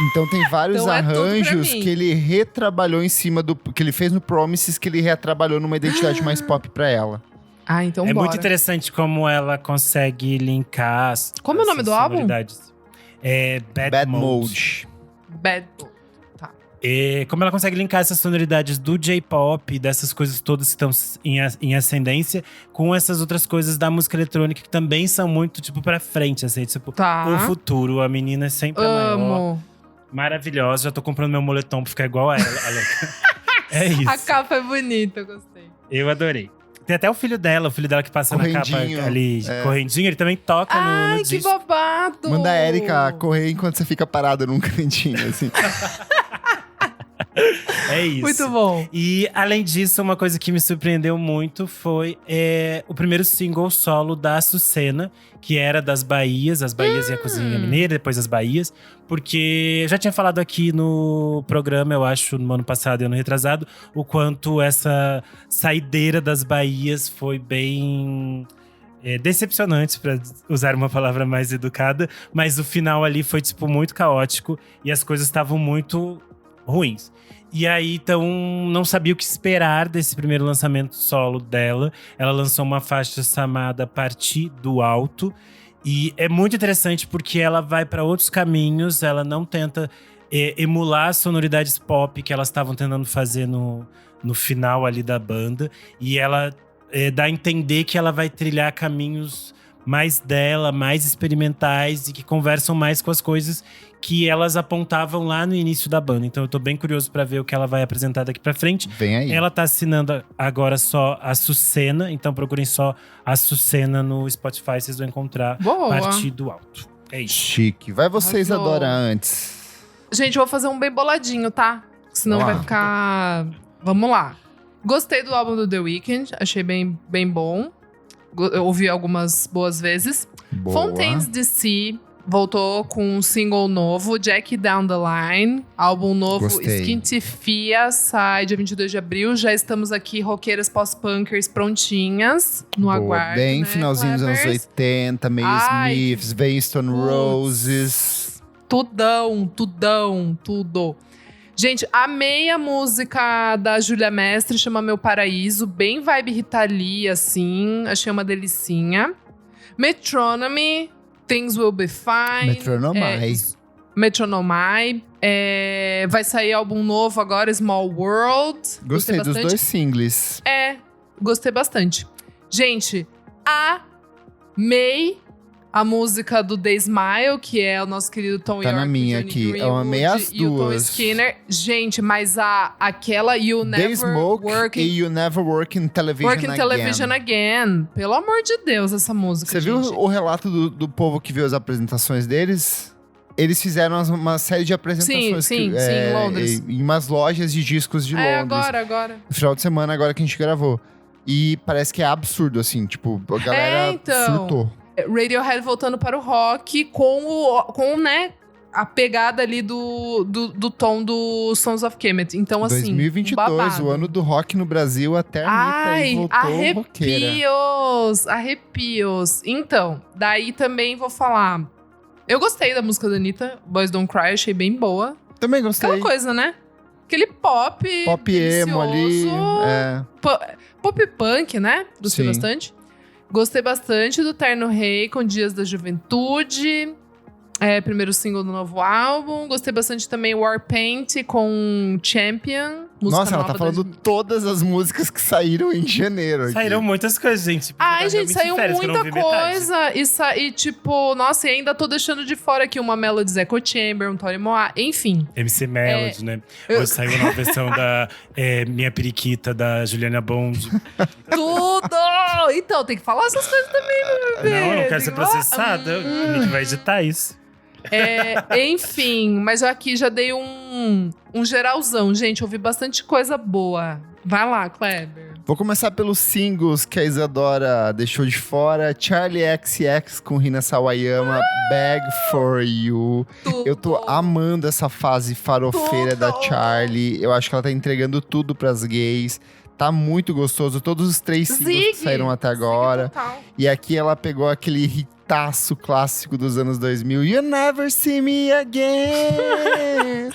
Então tem vários Então é tudo pra arranjos mim. que ele retrabalhou em cima do que ele fez no Promises, que ele retrabalhou numa identidade mais pop pra ela. Ah, então É bora. muito interessante como ela consegue linkar as, Como é o nome essas do álbum? sonoridades. É Bad, Bad Mode. Mode. Bad. Tá. como ela consegue linkar essas sonoridades do J-pop, dessas coisas todas que estão em ascendência, com essas outras coisas da música eletrônica que também são muito, tipo, pra frente, assim, tipo, o futuro. A menina é sempre a maior. Maravilhosa. Já tô comprando meu moletom pra ficar igual a ela. É isso. A capa é bonita, eu gostei. Eu adorei. Tem até o filho dela que passa na capa ali, correndinho, ele também toca no disco. Ai, que babado! Manda a Erika correr enquanto você fica parado num cantinho, assim. É isso. Muito bom. E, além disso, uma coisa que me surpreendeu muito foi o primeiro single solo da Açucena, que era das Bahias, as Bahias e a Cozinha Mineira, depois as Bahias. Porque eu já tinha falado aqui no programa, eu acho, no ano passado e ano retrasado, o quanto essa saideira das Bahias foi bem decepcionante, pra usar uma palavra mais educada. Mas o final ali foi, tipo, muito caótico e as coisas estavam muito ruins. E aí, então, não sabia o que esperar desse primeiro lançamento solo dela. Ela lançou uma faixa chamada Partir do Alto. E é muito interessante porque ela vai para outros caminhos. Ela não tenta emular as sonoridades pop que elas estavam tentando fazer no final ali da banda. E ela dá a entender que ela vai trilhar caminhos mais dela, mais experimentais e que conversam mais com as coisas que elas apontavam lá no início da banda. Então eu tô bem curioso pra ver o que ela vai apresentar daqui pra frente. Vem aí. Ela tá assinando agora só a Açucena, então procurem só a Açucena no Spotify, vocês vão encontrar Partir do Alto. É isso. Chique. Vai vocês, Adora, antes. Gente, eu vou fazer um bem boladinho, tá? Senão vai ficar… Vamos lá. Gostei do álbum do The Weeknd, achei bem, bem bom. Eu ouvi algumas boas vezes. Boa. Fontaines DC voltou com um single novo, Jack Down the Line. Álbum novo, Skintifia, sai dia 22 de abril. Já estamos aqui, roqueiras pós-punkers prontinhas. No aguardo, bem né, finalzinho dos anos 80, meio Smiths, bem Stone Roses. Tudo. Gente, amei a música da Júlia Mestre, chama Meu Paraíso. Bem vibe Rita Lee, assim. Achei uma delicinha. Metronomy, Things Will Be Fine. Metronomai. Vai sair álbum novo agora, Small World. Gostei dos dois singles. Gostei bastante. Gente, amei a música do The Smile, que é o nosso querido Tom York. Tá na minha aqui. Eu amei as e o Tom duas. Skinner. Gente, mas aquela You The Never Smoke Work e You Never Work in Television Again. Pelo amor de Deus, essa música, Você gente. viu o relato do povo que viu as apresentações deles? Eles fizeram uma série de apresentações sim, em Londres. em umas lojas de discos de Londres. Agora. No final de semana, agora que a gente gravou. E parece que é absurdo, assim. Tipo, a galera surtou. Radiohead voltando para o rock com né, a pegada ali do tom do Sons of Kemet. Então, assim, 2022, o ano do rock no Brasil, até a Anitta voltou roqueira. Arrepios. Então, daí também vou falar… Eu gostei da música da Anitta, Boys Don't Cry, achei bem boa. Também gostei. Aquela coisa, né? Aquele pop emo ali. Pop punk, né? Gostei Sim. bastante. Gostei bastante do Terno Rei com Dias da Juventude. Primeiro single do novo álbum. Gostei bastante também Warpaint com Champion. Nossa, ela tá falando todas as músicas que saíram em janeiro. Saíram muitas coisas, gente. Ai, gente, saiu muita coisa. E tipo, nossa, e ainda tô deixando de fora aqui uma Melody Echo Chamber, um Tori Moa, enfim. MC Melody, né? Hoje saiu uma versão da Minha Periquita, da Juliana Bond. Tudo! Então, tem que falar essas coisas também, meu bebê. Não quero ser processada. O Nick vai editar isso. Enfim, mas eu aqui já dei um geralzão. Gente, ouvi bastante coisa boa. Vai lá, Kleber. Vou começar pelos singles que a Isadora deixou de fora. Charlie XX com Rina Sawayama, Bag For You. Tudo. Eu tô amando essa fase farofeira da Charlie. Eu acho que ela tá entregando tudo pras gays. Tá muito gostoso. Todos os 3 singles que saíram até agora. E aqui ela pegou aquele hitaço clássico dos anos 2000. You Never See Me Again.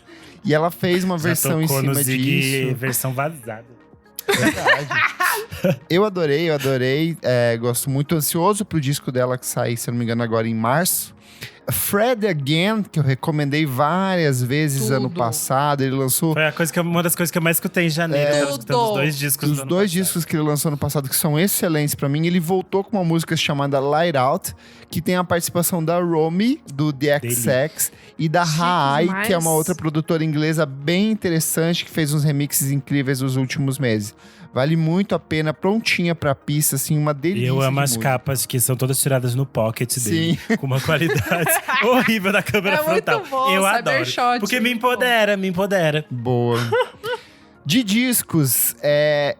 E ela fez uma versão em cima disso. Versão vazada. Verdade. Eu adorei. Gosto muito, ansioso pro disco dela que sai, se eu não me engano, agora em março. Fred Again, que eu recomendei várias vezes ano passado, ele lançou... Foi uma das coisas que eu mais escutei em janeiro. Eu tava escutando os 2 discos Os 2 discos que ele lançou ano passado, que são excelentes pra mim. Ele voltou com uma música chamada Light Out, que tem a participação da Romy, do The XX, e da Haai, que é uma outra produtora inglesa bem interessante, que fez uns remixes incríveis nos últimos meses. Vale muito a pena, prontinha pra pista, assim, uma delícia. E eu amo as música. capas que são todas tiradas no pocket dele, com uma qualidade horrível da câmera frontal. Muito bom, eu adoro, porque me empodera. Boa. De discos,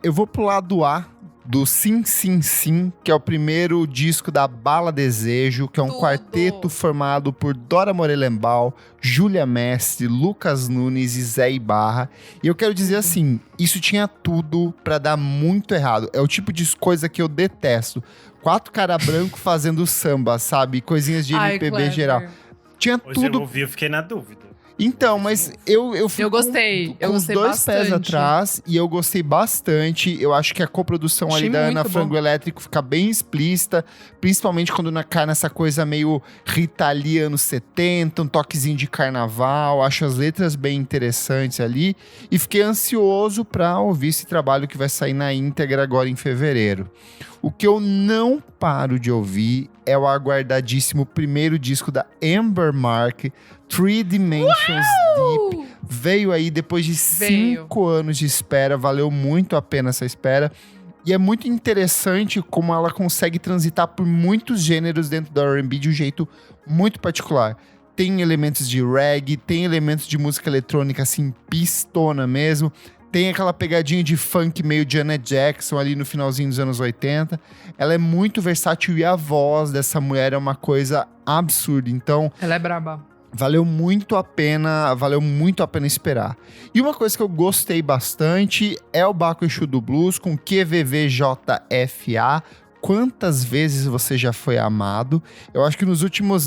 eu vou pro lado A do Sim Sim Sim, que é o primeiro disco da Bala Desejo, que é um quarteto formado por Dora Morelenbaum, Júlia Mestre, Lucas Nunes e Zé Ibarra. E eu quero dizer assim, isso tinha tudo pra dar muito errado. É o tipo de coisa que eu detesto. 4 cara branco fazendo samba, sabe? Coisinhas de MPB geral. Tinha Hoje tudo. eu ouvi, eu fiquei na dúvida. Então, mas eu fui Eu gostei. com os 2 bastante. pés atrás e eu gostei bastante. Eu acho que a coprodução ali da Ana Frango Elétrico fica bem explícita, principalmente quando cai nessa coisa meio Rita Lee anos 70, um toquezinho de carnaval. Acho as letras bem interessantes ali e fiquei ansioso pra ouvir esse trabalho que vai sair na íntegra agora em fevereiro. O que eu não paro de ouvir é o aguardadíssimo primeiro disco da Amber Mark, Three Dimensions Deep. Veio aí depois de 5 anos de espera, valeu muito a pena essa espera. E é muito interessante como ela consegue transitar por muitos gêneros dentro do R&B de um jeito muito particular. Tem elementos de reggae, tem elementos de música eletrônica assim, pistona mesmo. Tem aquela pegadinha de funk meio Janet Jackson ali no finalzinho dos anos 80. Ela é muito versátil e a voz dessa mulher é uma coisa absurda. Então, ela é braba. Valeu muito a pena esperar. E uma coisa que eu gostei bastante é o Baco Exu do Blues com QVVJFA. Quantas vezes você já foi amado? Eu acho que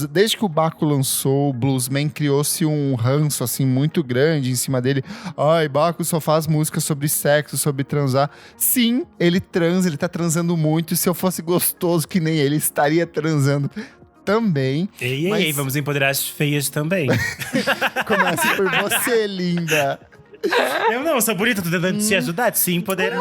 desde que o Baco lançou, o Bluesman criou-se um ranço, assim, muito grande em cima dele. Ai, Baco só faz música sobre sexo, sobre transar. Sim, ele tá transando muito, e se eu fosse gostoso que nem ele, estaria transando também. Ei, vamos empoderar as feias também. Começa por você, linda. Eu sou bonita, tô tentando te ajudar, te se empoderar.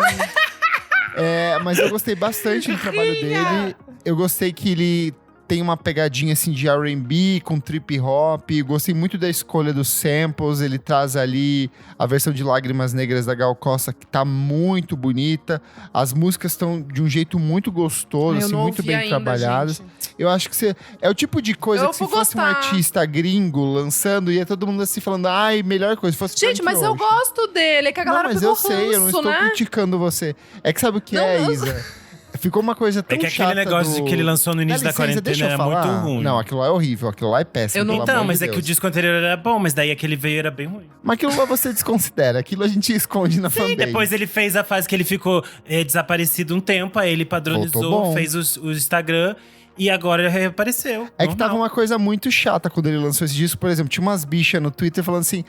Mas eu gostei bastante do trabalho dele. Eu gostei que ele tem uma pegadinha assim de R&B com trip hop. Gostei muito da escolha dos samples. Ele traz ali a versão de Lágrimas Negras da Gal Costa, que tá muito bonita. As músicas estão de um jeito muito gostoso, assim, muito bem trabalhadas. Gente. Eu acho que é o tipo de coisa que se fosse um artista gringo lançando, ia todo mundo assim falando, ai, melhor coisa. Se fosse gente, mas eu gosto dele, é que a galera pegou ranço, eu não estou criticando você. É que sabe o que Isa? Ficou uma coisa tão chata. É que aquele negócio que ele lançou no início da quarentena era muito ruim. Não, aquilo lá é horrível, aquilo lá é péssimo. Então, mas é que o disco anterior era bom, mas daí aquele veio era bem ruim. Mas aquilo lá você desconsidera, aquilo a gente esconde na fanbase. Depois ele fez a fase que ele ficou desaparecido um tempo, aí ele padronizou, fez o Instagram. E agora ele reapareceu. É que tava uma coisa muito chata quando ele lançou esse disco. Por exemplo, tinha umas bichas no Twitter falando assim: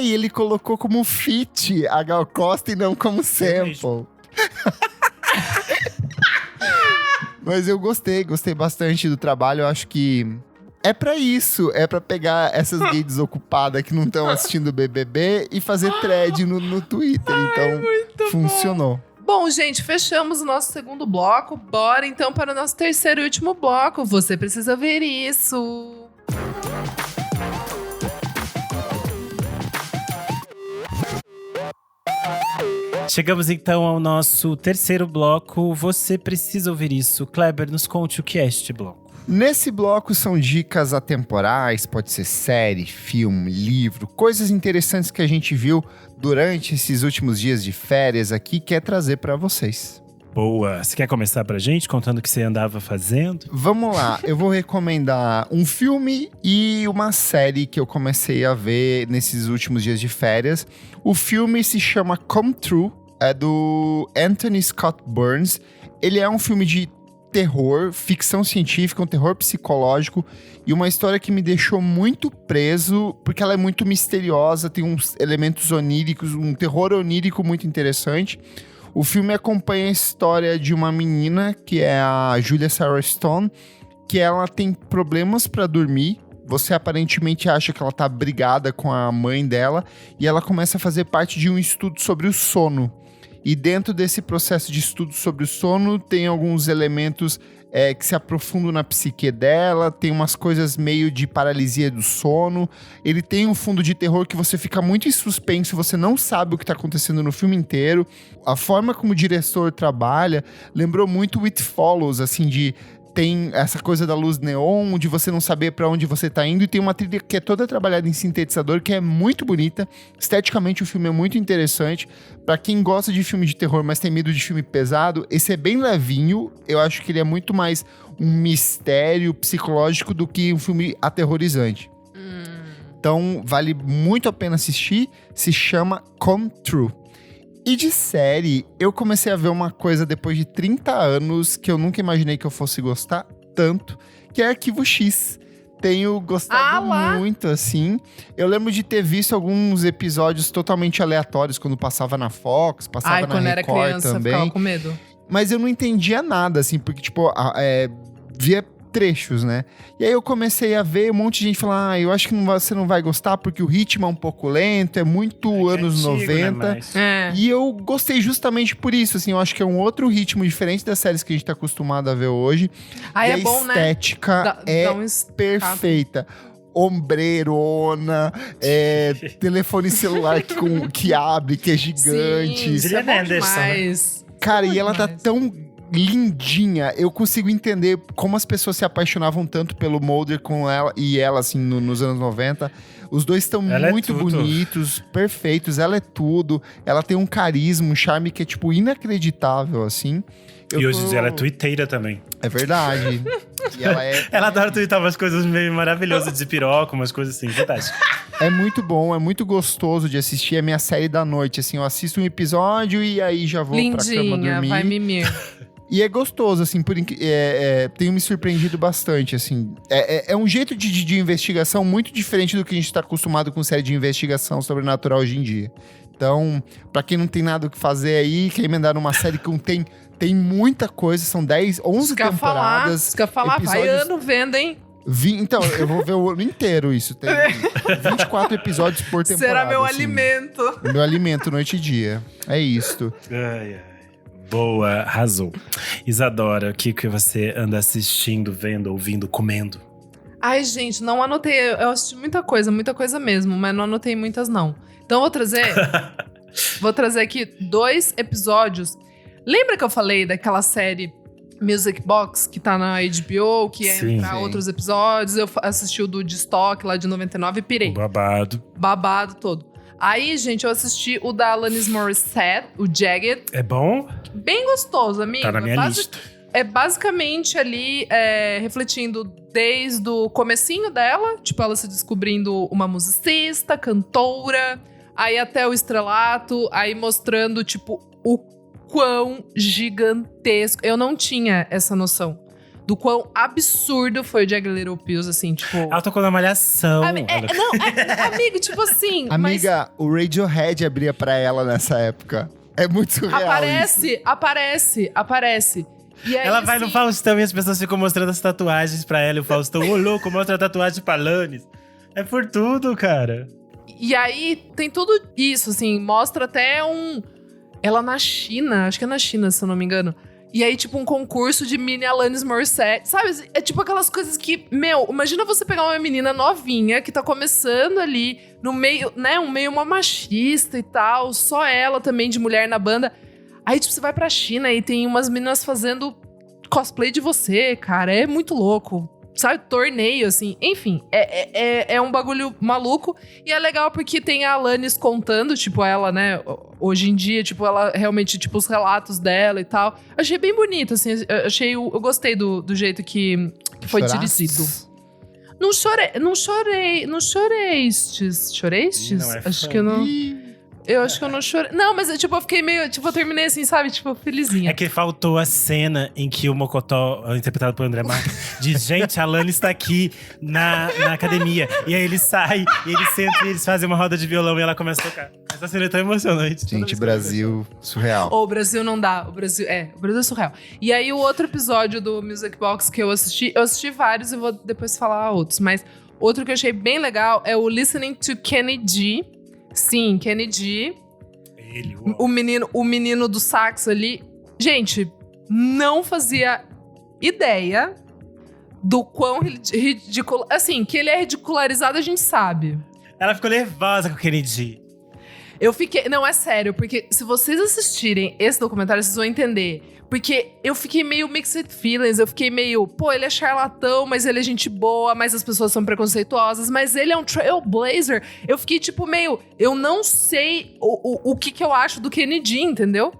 ele colocou como feat a Gal Costa e não como sample. Mas eu gostei bastante do trabalho. Eu acho que é pra isso. É pra pegar essas gays desocupadas que não estão assistindo o BBB e fazer thread no Twitter. Então, funcionou. Bom, gente, fechamos o nosso segundo bloco. Bora então para o nosso terceiro e último bloco. Você precisa ver isso. Chegamos então ao nosso terceiro bloco. Você precisa ouvir isso. Kleber, nos conte o que é este bloco. Nesse bloco são dicas atemporais, pode ser série, filme, livro, coisas interessantes que a gente viu durante esses últimos dias de férias aqui, quer trazer para vocês. Boa! Você quer começar pra gente contando o que você andava fazendo? Vamos lá, eu vou recomendar um filme e uma série que eu comecei a ver nesses últimos dias de férias. O filme se chama Come True, é do Anthony Scott Burns. Ele é um filme de terror, ficção científica, um terror psicológico e uma história que me deixou muito preso, porque ela é muito misteriosa, tem uns elementos oníricos, um terror onírico muito interessante. O filme acompanha a história de uma menina, que é a Julia Sarah Stone, que ela tem problemas pra dormir. Você aparentemente acha que ela tá brigada com a mãe dela e ela começa a fazer parte de um estudo sobre o sono. E dentro desse processo de estudo sobre o sono, tem alguns elementos que se aprofundam na psique dela, tem umas coisas meio de paralisia do sono. Ele tem um fundo de terror que você fica muito em suspenso, você não sabe o que tá acontecendo no filme inteiro. A forma como o diretor trabalha lembrou muito It Follows, assim, de... Tem essa coisa da luz neon, de você não saber pra onde você tá indo. E tem uma trilha que é toda trabalhada em sintetizador, que é muito bonita. Esteticamente, o filme é muito interessante. Pra quem gosta de filme de terror, mas tem medo de filme pesado, esse é bem levinho. Eu acho que ele é muito mais um mistério psicológico do que um filme aterrorizante. Então, vale muito a pena assistir. Se chama Come True. E de série, eu comecei a ver uma coisa depois de 30 anos que eu nunca imaginei que eu fosse gostar tanto, que é Arquivo X. Tenho gostado muito, assim. Eu lembro de ter visto alguns episódios totalmente aleatórios quando passava na Fox, passava na quando Record era criança, também. ficava com medo. Mas eu não entendia nada, assim, porque, tipo, via trechos, né? E aí eu comecei a ver um monte de gente falar, eu acho que você não vai gostar porque o ritmo é um pouco lento, é muito anos antigo, 90. Né, E eu gostei justamente por isso, assim, eu acho que é um outro ritmo diferente das séries que a gente tá acostumado a ver hoje. Aí e é a bom, né? estética é perfeita. Ombreirona, telefone celular que abre, que é gigante. Sim, isso é Gillian bom Anderson, demais. Cara, Bom e ela tá demais. tão lindinha. Eu consigo entender como as pessoas se apaixonavam tanto pelo Mulder com ela e ela, assim, nos anos 90. Os dois estão Ela muito é tudo. bonitos, perfeitos. Ela é tudo. Ela tem um carisma, um charme que é, tipo, inacreditável, assim. E hoje em dia ela é twitteira também. É verdade. E ela Ela adora twittar umas coisas meio maravilhosas de piroca, umas coisas assim, fantástico. é muito bom, é muito gostoso de assistir. É minha série da noite, assim. Eu assisto um episódio e aí já vou pra cama Lindinha, dormir. vai mimir. E é gostoso, assim, tenho me surpreendido bastante, assim. É um jeito de investigação muito diferente do que a gente tá acostumado com série de investigação sobrenatural hoje em dia. Então, pra quem não tem nada o que fazer aí, quer emendar numa série que tem muita coisa, são 10, 11 temporadas. Isso que eu ia falar, vai episódios- ano vendo, hein? Então, eu vou ver o ano inteiro isso. Tem 24 episódios por temporada. Será meu assim. alimento. Meu alimento, noite e dia. É isto. Ai, ai. Boa, arrasou. Isadora, o que você anda assistindo, vendo, ouvindo, comendo? Ai, gente, não anotei. Eu assisti muita coisa mesmo, mas não anotei muitas, não. Então, vou trazer aqui 2 episódios. Lembra que eu falei daquela série Music Box, que tá na HBO, que Sim. entra Sim. outros episódios? Eu assisti o do Destock, lá de 99, e pirei. O babado. Babado todo. Aí, gente, eu assisti o da Alanis Morissette, o Jagged. É bom? Bem gostoso, amigo. Tá na minha lista. É basicamente ali, refletindo desde o comecinho dela, tipo, ela se descobrindo uma musicista, cantora, aí até o estrelato, aí mostrando, tipo, o quão gigantesco. Eu não tinha essa noção do quão absurdo foi o Jagged Little Pills, assim, tipo... Ela tocou na Malhação. Amigo, tipo assim... Amiga, o Radiohead abria pra ela nessa época. É muito surreal isso. Aparece. E aí, Ela vai no assim, Faustão e as pessoas ficam mostrando as tatuagens pra ela. E o Faustão, ô louco, mostra a tatuagem pra Alanis. É por tudo, cara. E aí tem tudo isso, assim, mostra até ela na China, acho que é na China, se eu não me engano. E aí, tipo, um concurso de mini Alanis Morissette, sabe? É tipo aquelas coisas que, imagina você pegar uma menina novinha que tá começando ali no meio, né? Um meio uma machista e tal, só ela também de mulher na banda. Aí, tipo, você vai pra China e tem umas meninas fazendo cosplay de você, cara. É muito louco. Sabe? Torneio, assim. Enfim, é um bagulho maluco. E é legal porque tem a Alanis contando, tipo, ela, né? Hoje em dia, tipo, ela realmente, tipo, os relatos dela e tal. Achei bem bonito, assim. Eu gostei do jeito que foi dirigido. Não choreistes. Choreistes? Não é acho fã. que eu não... Eu acho que eu não chorei. Não, mas tipo, eu fiquei meio... Tipo, eu terminei assim, sabe? Tipo, felizinha. É que faltou a cena em que o Mocotó, interpretado por André Marques, diz: gente, a Alanis está aqui na academia. E aí ele sai, e ele senta, e eles fazem uma roda de violão e ela começa a tocar. Tá sendo tão emocionante. Gente, Brasil, surreal. O Brasil não dá. O Brasil é surreal. E aí, o outro episódio do Music Box que eu assisti vários e vou depois falar outros. Mas outro que eu achei bem legal é o Listening to Kenny G. Sim, Kenny G. Ele, O menino do sax ali. Gente, não fazia ideia do quão ridículo. Assim, que ele é ridicularizado, a gente sabe. Ela ficou nervosa com o Kennedy. Eu fiquei. Não, é sério, porque se vocês assistirem esse documentário, vocês vão entender. Porque eu fiquei meio mixed feelings. Eu fiquei meio, pô, ele é charlatão, mas ele é gente boa, mas as pessoas são preconceituosas, mas ele é um trailblazer. Eu fiquei tipo meio. Eu não sei o que eu acho do Kennedy, entendeu?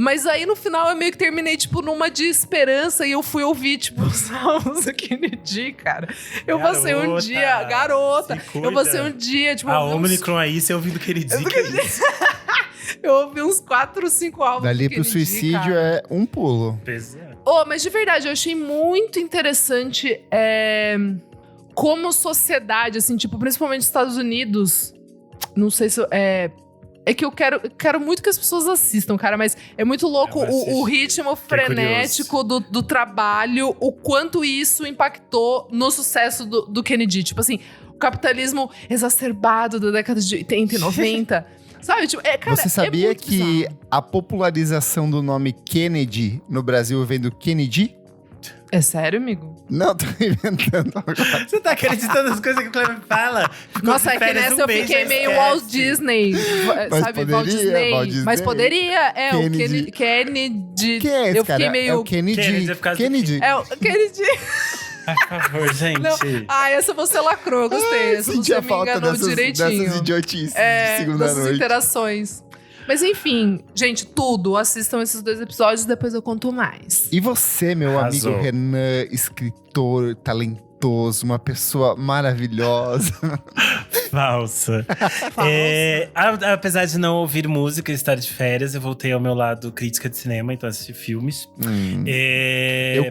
Mas aí, no final, eu meio que terminei, tipo, numa de esperança. E eu fui ouvir, tipo, os salmos do Kennedy, cara. Eu passei um dia… Garota! Eu passei um dia, tipo… A Omicron aí, você ouvindo Kennedy. Eu ouvi uns 4 ou 5 álbuns Dali do pro Kennedy, suicídio cara. é um pulo. Oh, mas de verdade, eu achei muito interessante como sociedade, assim, tipo, principalmente nos Estados Unidos. Não sei se… É que eu quero muito que as pessoas assistam, cara, mas é muito louco o ritmo frenético do trabalho, o quanto isso impactou no sucesso do Kennedy. Tipo assim, o capitalismo exacerbado da década de 80 e 90. Sabe? Tipo, cara, você sabia muito que bizarro. a popularização do nome Kennedy no Brasil vem do Kennedy? É sério, amigo? Não, tô inventando agora. Você tá acreditando nas coisas que o Cleber fala? Ficou Nossa, de é que férias nessa eu mês, fiquei já meio esquece. Walt Disney. Mas Sabe? poderia, Walt Disney. Walt Disney. Mas poderia. Kennedy. Kennedy. Quem é esse eu cara? fiquei meio… É o Kennedy. Kennedy, é por causa do Kennedy. É o Kennedy. Ai, por favor, gente. Não. Ah, essa você lacrou, gostei. Essa Senti você a me falta enganou dessas direitinho. idiotices de segunda dessas noite. interações. Mas enfim, gente, tudo. Assistam esses 2 episódios, depois eu conto mais. E você, meu Arrasou. amigo Renan, escritor, talentoso, uma pessoa maravilhosa. Falsa. Apesar de não ouvir música e estar de férias, eu voltei ao meu lado crítica de cinema, então assisti filmes.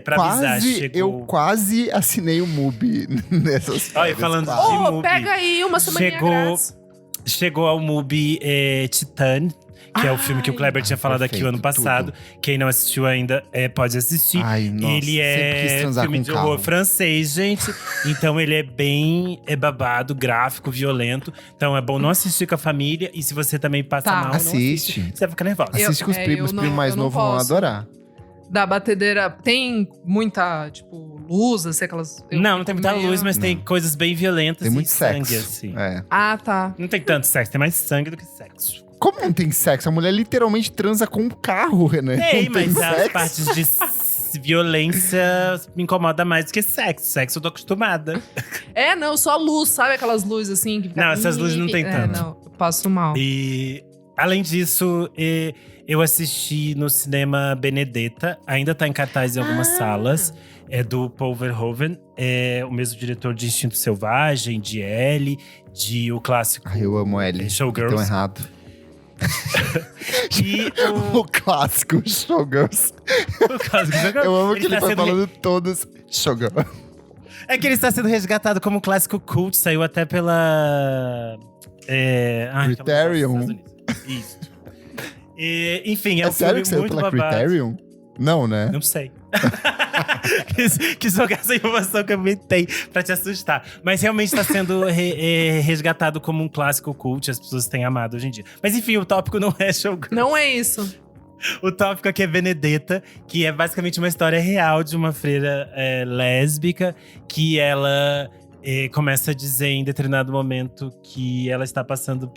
Pra avisar, Eu quase assinei o MUBI nessas férias. Olha, falando quase. de Oh, MUBI. pega aí uma semaninha grátis. Chegou ao MUBI Titane, que é o filme que o Kleber tinha falado aqui o ano perfeito, passado. Quem não assistiu ainda pode assistir. Ai, nossa, Ele sempre quis é transar filme com de carro. horror francês, gente. Então ele é bem babado, gráfico, violento. Então é bom não assistir com a família. E se você também passa Tá. mal, não assiste. Você vai ficar nervosa. Assiste com os primos, primo mais eu não novo vão posso. adorar. Da batedeira, tem muita, tipo, luz, assim, aquelas… eu Não fico tem muita meio- luz, mas tem coisas bem violentas Tem e muito sangue, sexo. assim. É. Ah, tá. Não tem tanto sexo, tem mais sangue do que sexo. Como não tem sexo? A mulher literalmente transa com um carro, Renan. Tem, não mas tem as sexo. partes de violência me incomoda mais do que sexo. Sexo eu tô acostumada. Não, só luz, sabe aquelas luzes assim? Que fica… Não, essas luzes não tem tanto. Não, eu passo mal. E, além disso, eu assisti no cinema Benedetta. Ainda tá em cartaz em algumas salas. É do Paul Verhoeven. É o mesmo diretor de Instinto Selvagem, de Ellie, de o clássico Ai, eu amo ele. Showgirls. Tão errado. E O clássico Showgirls. o clássico Showgirls. Eu amo que ele tá vai sendo falando todos Showgirls. É que ele está sendo resgatado como clássico cult, saiu até pela. Criterion. Isso. Enfim, é É um sério filme que saiu muito pela babado. Criterion? Não, né? Não sei. que jogar essa informação que eu inventei pra te assustar. Mas realmente está sendo resgatado como um clássico cult, as pessoas têm amado hoje em dia. Mas enfim, o tópico não é Showgirls. Não é isso. O tópico aqui é Benedetta, que é basicamente uma história real de uma freira lésbica que ela começa a dizer em determinado momento que ela está passando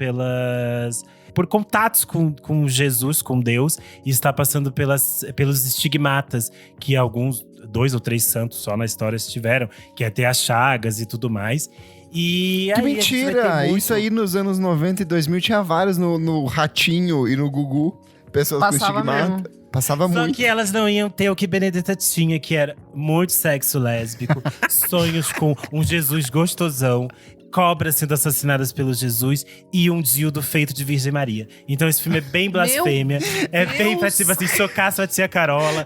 por contatos com Jesus, com Deus, e está passando pelos estigmatas que alguns 2 ou 3 santos só na história tiveram, que é ter as chagas e tudo mais. E Que aí, a gente vai ter mentira! muito- Isso aí nos anos 90 e 2000 tinha vários no Ratinho e no Gugu. Pessoas Passava com estigmata. mesmo. Passava Só muito. que elas não iam ter o que Benedetta tinha, que era muito sexo lésbico, sonhos com um Jesus gostosão, cobras sendo assassinadas pelo Jesus e um dildo feito de Virgem Maria. Então esse filme é bem blasfêmia, é bem pra, Deus! tipo assim, chocar sua tia Carola.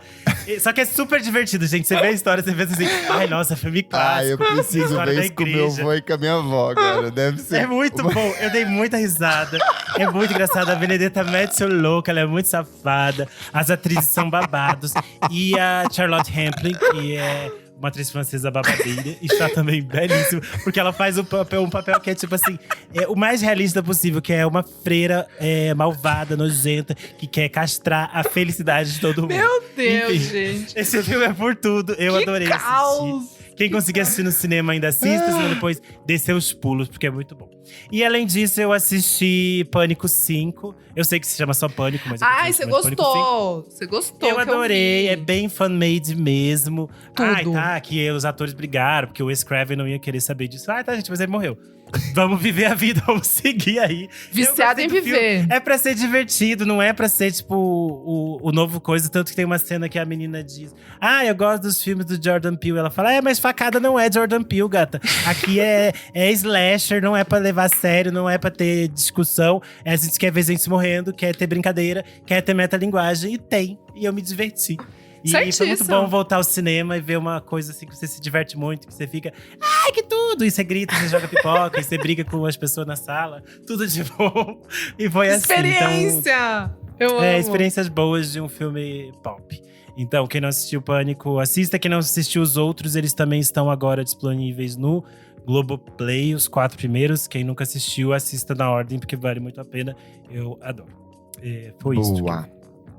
Só que é super divertido, gente. Você vê a história, você pensa assim, ai, nossa, filme clássico. Eu preciso História ver da isso com meu igreja. avô e com a minha avó, cara. Deve ser. É muito bom, eu dei muita risada. É muito engraçado. A Benedetta mete seu louco, ela é muito safada. As atrizes são babados. E a Charlotte Rampling, que é uma atriz francesa babadeira, está também belíssima. Porque ela faz um papel que é tipo assim, o mais realista possível, que é uma freira malvada, nojenta, que quer castrar a felicidade de todo mundo. Meu Deus, Enfim, gente. esse filme é por tudo. Eu Que adorei caos. assistir. Quem conseguir assistir no cinema ainda assista, senão depois descer os pulos, porque é muito bom. E além disso, eu assisti Pânico 5. Eu sei que se chama só Pânico, mas… Ai, você gostou. Você gostou. Eu que adorei, vi. é bem fan-made mesmo. Tudo. Ai, tá, que os atores brigaram, porque o Wes Craven não ia querer saber disso. Ai, tá, gente, mas ele morreu. Vamos viver a vida, vamos seguir aí. Viciado em Eu gostei do viver. filme. É pra ser divertido, não é pra ser, tipo, o novo coisa. Tanto que tem uma cena que a menina diz: ah, eu gosto dos filmes do Jordan Peele. Ela fala: mas Facada não é Jordan Peele, gata. Aqui é slasher, não é pra levar a sério, não é pra ter discussão. A gente quer ver gente morrendo, quer ter brincadeira, quer ter metalinguagem. E tem. E eu me diverti. E foi muito Certíssimo. bom voltar ao cinema e ver uma coisa assim que você se diverte muito, que você fica… ai, que tudo! E você grita, você joga pipoca, e você briga com as pessoas na sala. Tudo de bom. E foi assim. Então, Experiência! Eu amo. experiências boas de um filme pop. Então, quem não assistiu Pânico, assista. Quem não assistiu os outros, eles também estão agora disponíveis no Globoplay, os 4 primeiros. Quem nunca assistiu, assista na ordem, porque vale muito a pena. Eu adoro. Foi isso. Boa.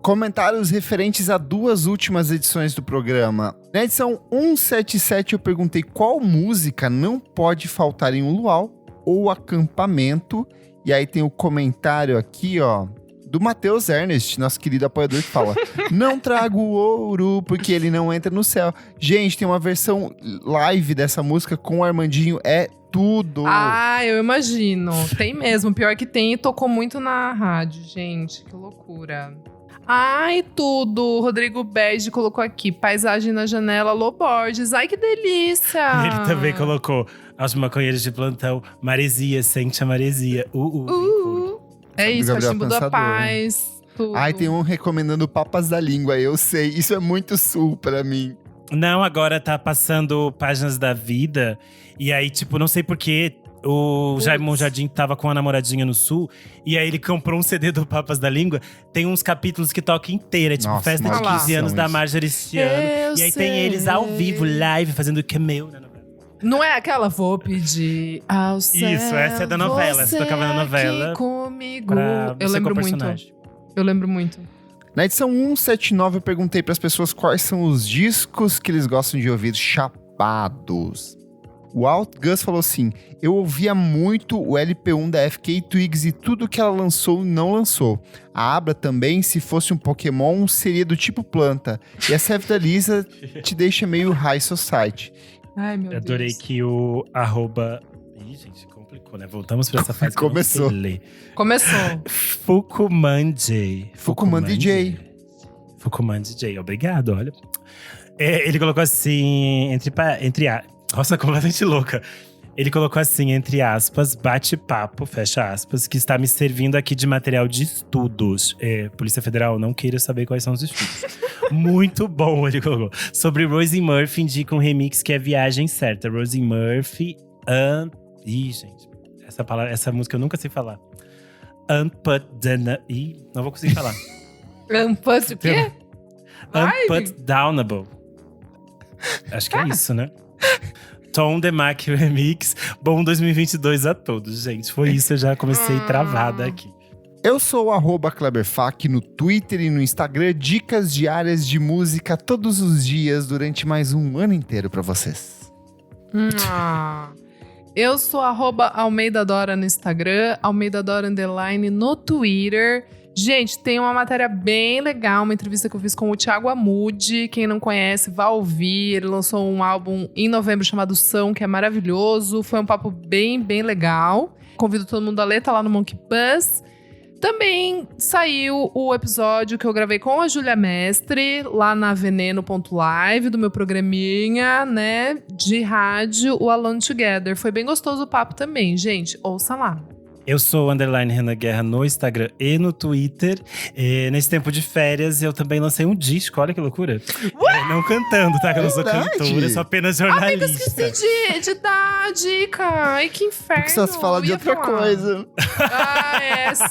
Comentários referentes a 2 últimas edições do programa. Na edição 177 eu perguntei qual música não pode faltar em um luau ou acampamento. E aí tem o comentário aqui, ó, do Matheus Ernest, nosso querido apoiador, que fala: não trago ouro porque ele não entra no céu. Gente, tem uma versão live dessa música com o Armandinho, é tudo. Ah, eu imagino. Tem mesmo. Pior que tem e tocou muito na rádio, gente. Que loucura. Ai, tudo. Rodrigo Bege colocou aqui. Paisagem na janela, Lô Borges. Ai, que delícia. Ele também colocou aos maconheiros de plantão, maresia, sente a maresia. É isso, Gabriel Cachimbo da Pensador. Paz. Tudo. Ai, tem um recomendando Papas da Língua, eu sei. Isso é muito sul pra mim. Não, agora tá passando Páginas da Vida. E aí, tipo, não sei porquê, o Jaimon Jardim tava com a namoradinha no sul. E aí ele comprou um CD do Papas da Língua. Tem uns capítulos que toca inteira. Tipo, Nossa, festa de maldição 15 anos da isso. Marjorie este ano. Eu E aí sei. tem eles ao vivo, live, fazendo cameo na novela. Não é aquela? Vou pedir ao céu. Isso, essa é da novela. Essa você tocava na novela aqui comigo. Pra Eu você lembro com o muito. personagem. Eu lembro muito. Na edição 179 eu perguntei pras pessoas quais são os discos que eles gostam de ouvir chapados. O Alt Gus falou assim: eu ouvia muito o LP1 da FK Twigs e tudo que ela lançou não lançou. A Abra também, se fosse um Pokémon, seria do tipo planta. E a Seth da Lisa te deixa meio high society. Ai, meu Adorei Deus. que o @… Ih, gente, complicou, né? Voltamos pra essa fase que Começou. eu não sei ler. Começou. Fukuman DJ. Fukuman DJ. Fukuman DJ, obrigado, olha. Ele colocou assim, nossa, completamente louca. Ele colocou assim, entre aspas, bate-papo, fecha aspas, que está me servindo aqui de material de estudos. Polícia Federal, não queira saber quais são os estudos. Muito bom, ele colocou. Sobre Rosie Murphy, indica um remix que é Viagem Certa. Rosie Murphy, Ih, gente, essa música eu nunca sei falar. Ih, não vou conseguir falar. Unpust o quê? Ai, Unputdownable. Acho que é isso, né? Tom DeMac Remix. Bom 2022 a todos, gente. Foi isso, eu já comecei travada aqui. Eu sou o @KleberFac no Twitter e no Instagram. Dicas diárias de música todos os dias durante mais um ano inteiro pra vocês. Eu sou @Almeida Dora no Instagram, Almeida Dora _ no Twitter. Gente, tem uma matéria bem legal, uma entrevista que eu fiz com o Thiago Amude. Quem não conhece, vá ouvir. Ele lançou um álbum em novembro chamado São, que é maravilhoso. Foi um papo bem, bem legal. Convido todo mundo a ler, tá lá no Monkey Buzz. Também saiu o episódio que eu gravei com a Júlia Mestre, lá na veneno.live, do meu programinha, né, de rádio, o Alone Together. Foi bem gostoso o papo também, gente. Ouça lá. Eu sou o _Renan Guerra no Instagram e no Twitter. Nesse tempo de férias, eu também lancei um disco. Olha que loucura. Não cantando, tá? Que eu não sou Verdade. cantora, eu sou apenas Amiga, jornalista. esqueci de dar a dica. Ai, que inferno. Porque você fala de Eu ia outra falar. coisa.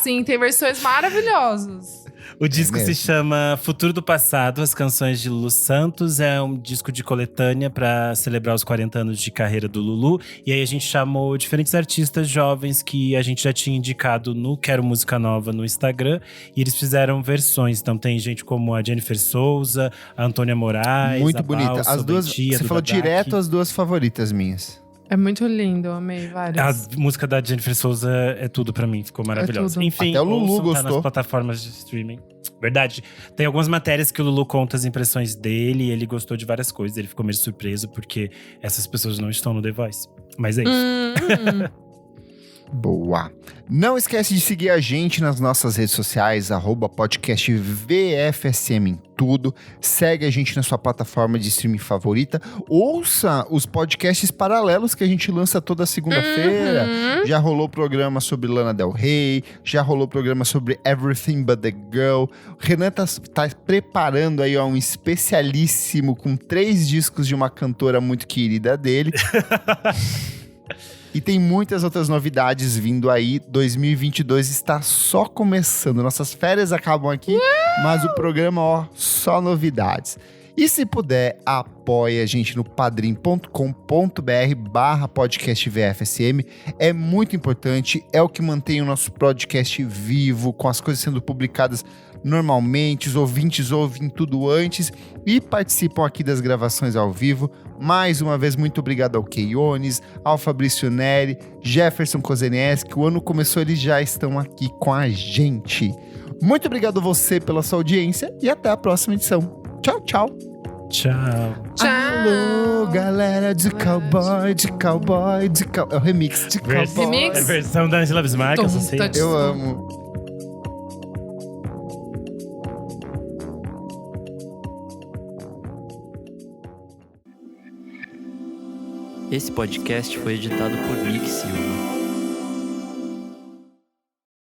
Sim, tem versões maravilhosas. O disco se mesmo. chama Futuro do Passado, as canções de Lulu Santos. É um disco de coletânea para celebrar os 40 anos de carreira do Lulu. E aí a gente chamou diferentes artistas jovens que a gente já tinha indicado no Quero Música Nova no Instagram. E eles fizeram versões. Então tem gente como a Jennifer Souza, a Antônia Moraes, Muito a bonita. Balsa, As o duas, Bentia, você do falou Dadak. direto as duas favoritas minhas. É muito lindo, eu amei várias. A música da Jennifer Souza é tudo pra mim, ficou maravilhosa. tudo. Enfim, Até o Lulu ouçam, tá gostou. nas plataformas de streaming. Verdade. Tem algumas matérias que o Lulu conta as impressões dele e ele gostou de várias coisas. Ele ficou meio surpreso porque essas pessoas não estão no The Voice. Mas é isso. Boa. Não esquece de seguir a gente nas nossas redes sociais, @podcast VFSM em tudo. Segue a gente na sua plataforma de streaming favorita. Ouça os podcasts paralelos que a gente lança toda segunda-feira. Já rolou programa sobre Lana Del Rey, já rolou programa sobre Everything But The Girl. O Renan tá preparando aí um especialíssimo com 3 discos de uma cantora muito querida dele. E tem muitas outras novidades vindo aí. 2022 está só começando. Nossas férias acabam aqui, mas o programa, só novidades. E se puder, apoie a gente no padrim.com.br/podcast VFSM. É muito importante, é o que mantém o nosso podcast vivo, com as coisas sendo publicadas normalmente, os ouvintes ouvem tudo antes e participam aqui das gravações ao vivo. Mais uma vez, muito obrigado ao Keiones, ao Fabrício Neri, Jefferson Kozenieski. O ano começou, eles já estão aqui com a gente. Muito obrigado a você pela sua audiência e até a próxima edição. Tchau, tchau. Tchau. Tchau. Alô, galera de cowboy. É o remix de cowboy. Remix? É a versão da Angela Bismarck, eu só sei. Eu amo. Esse podcast foi editado por Nick Silva.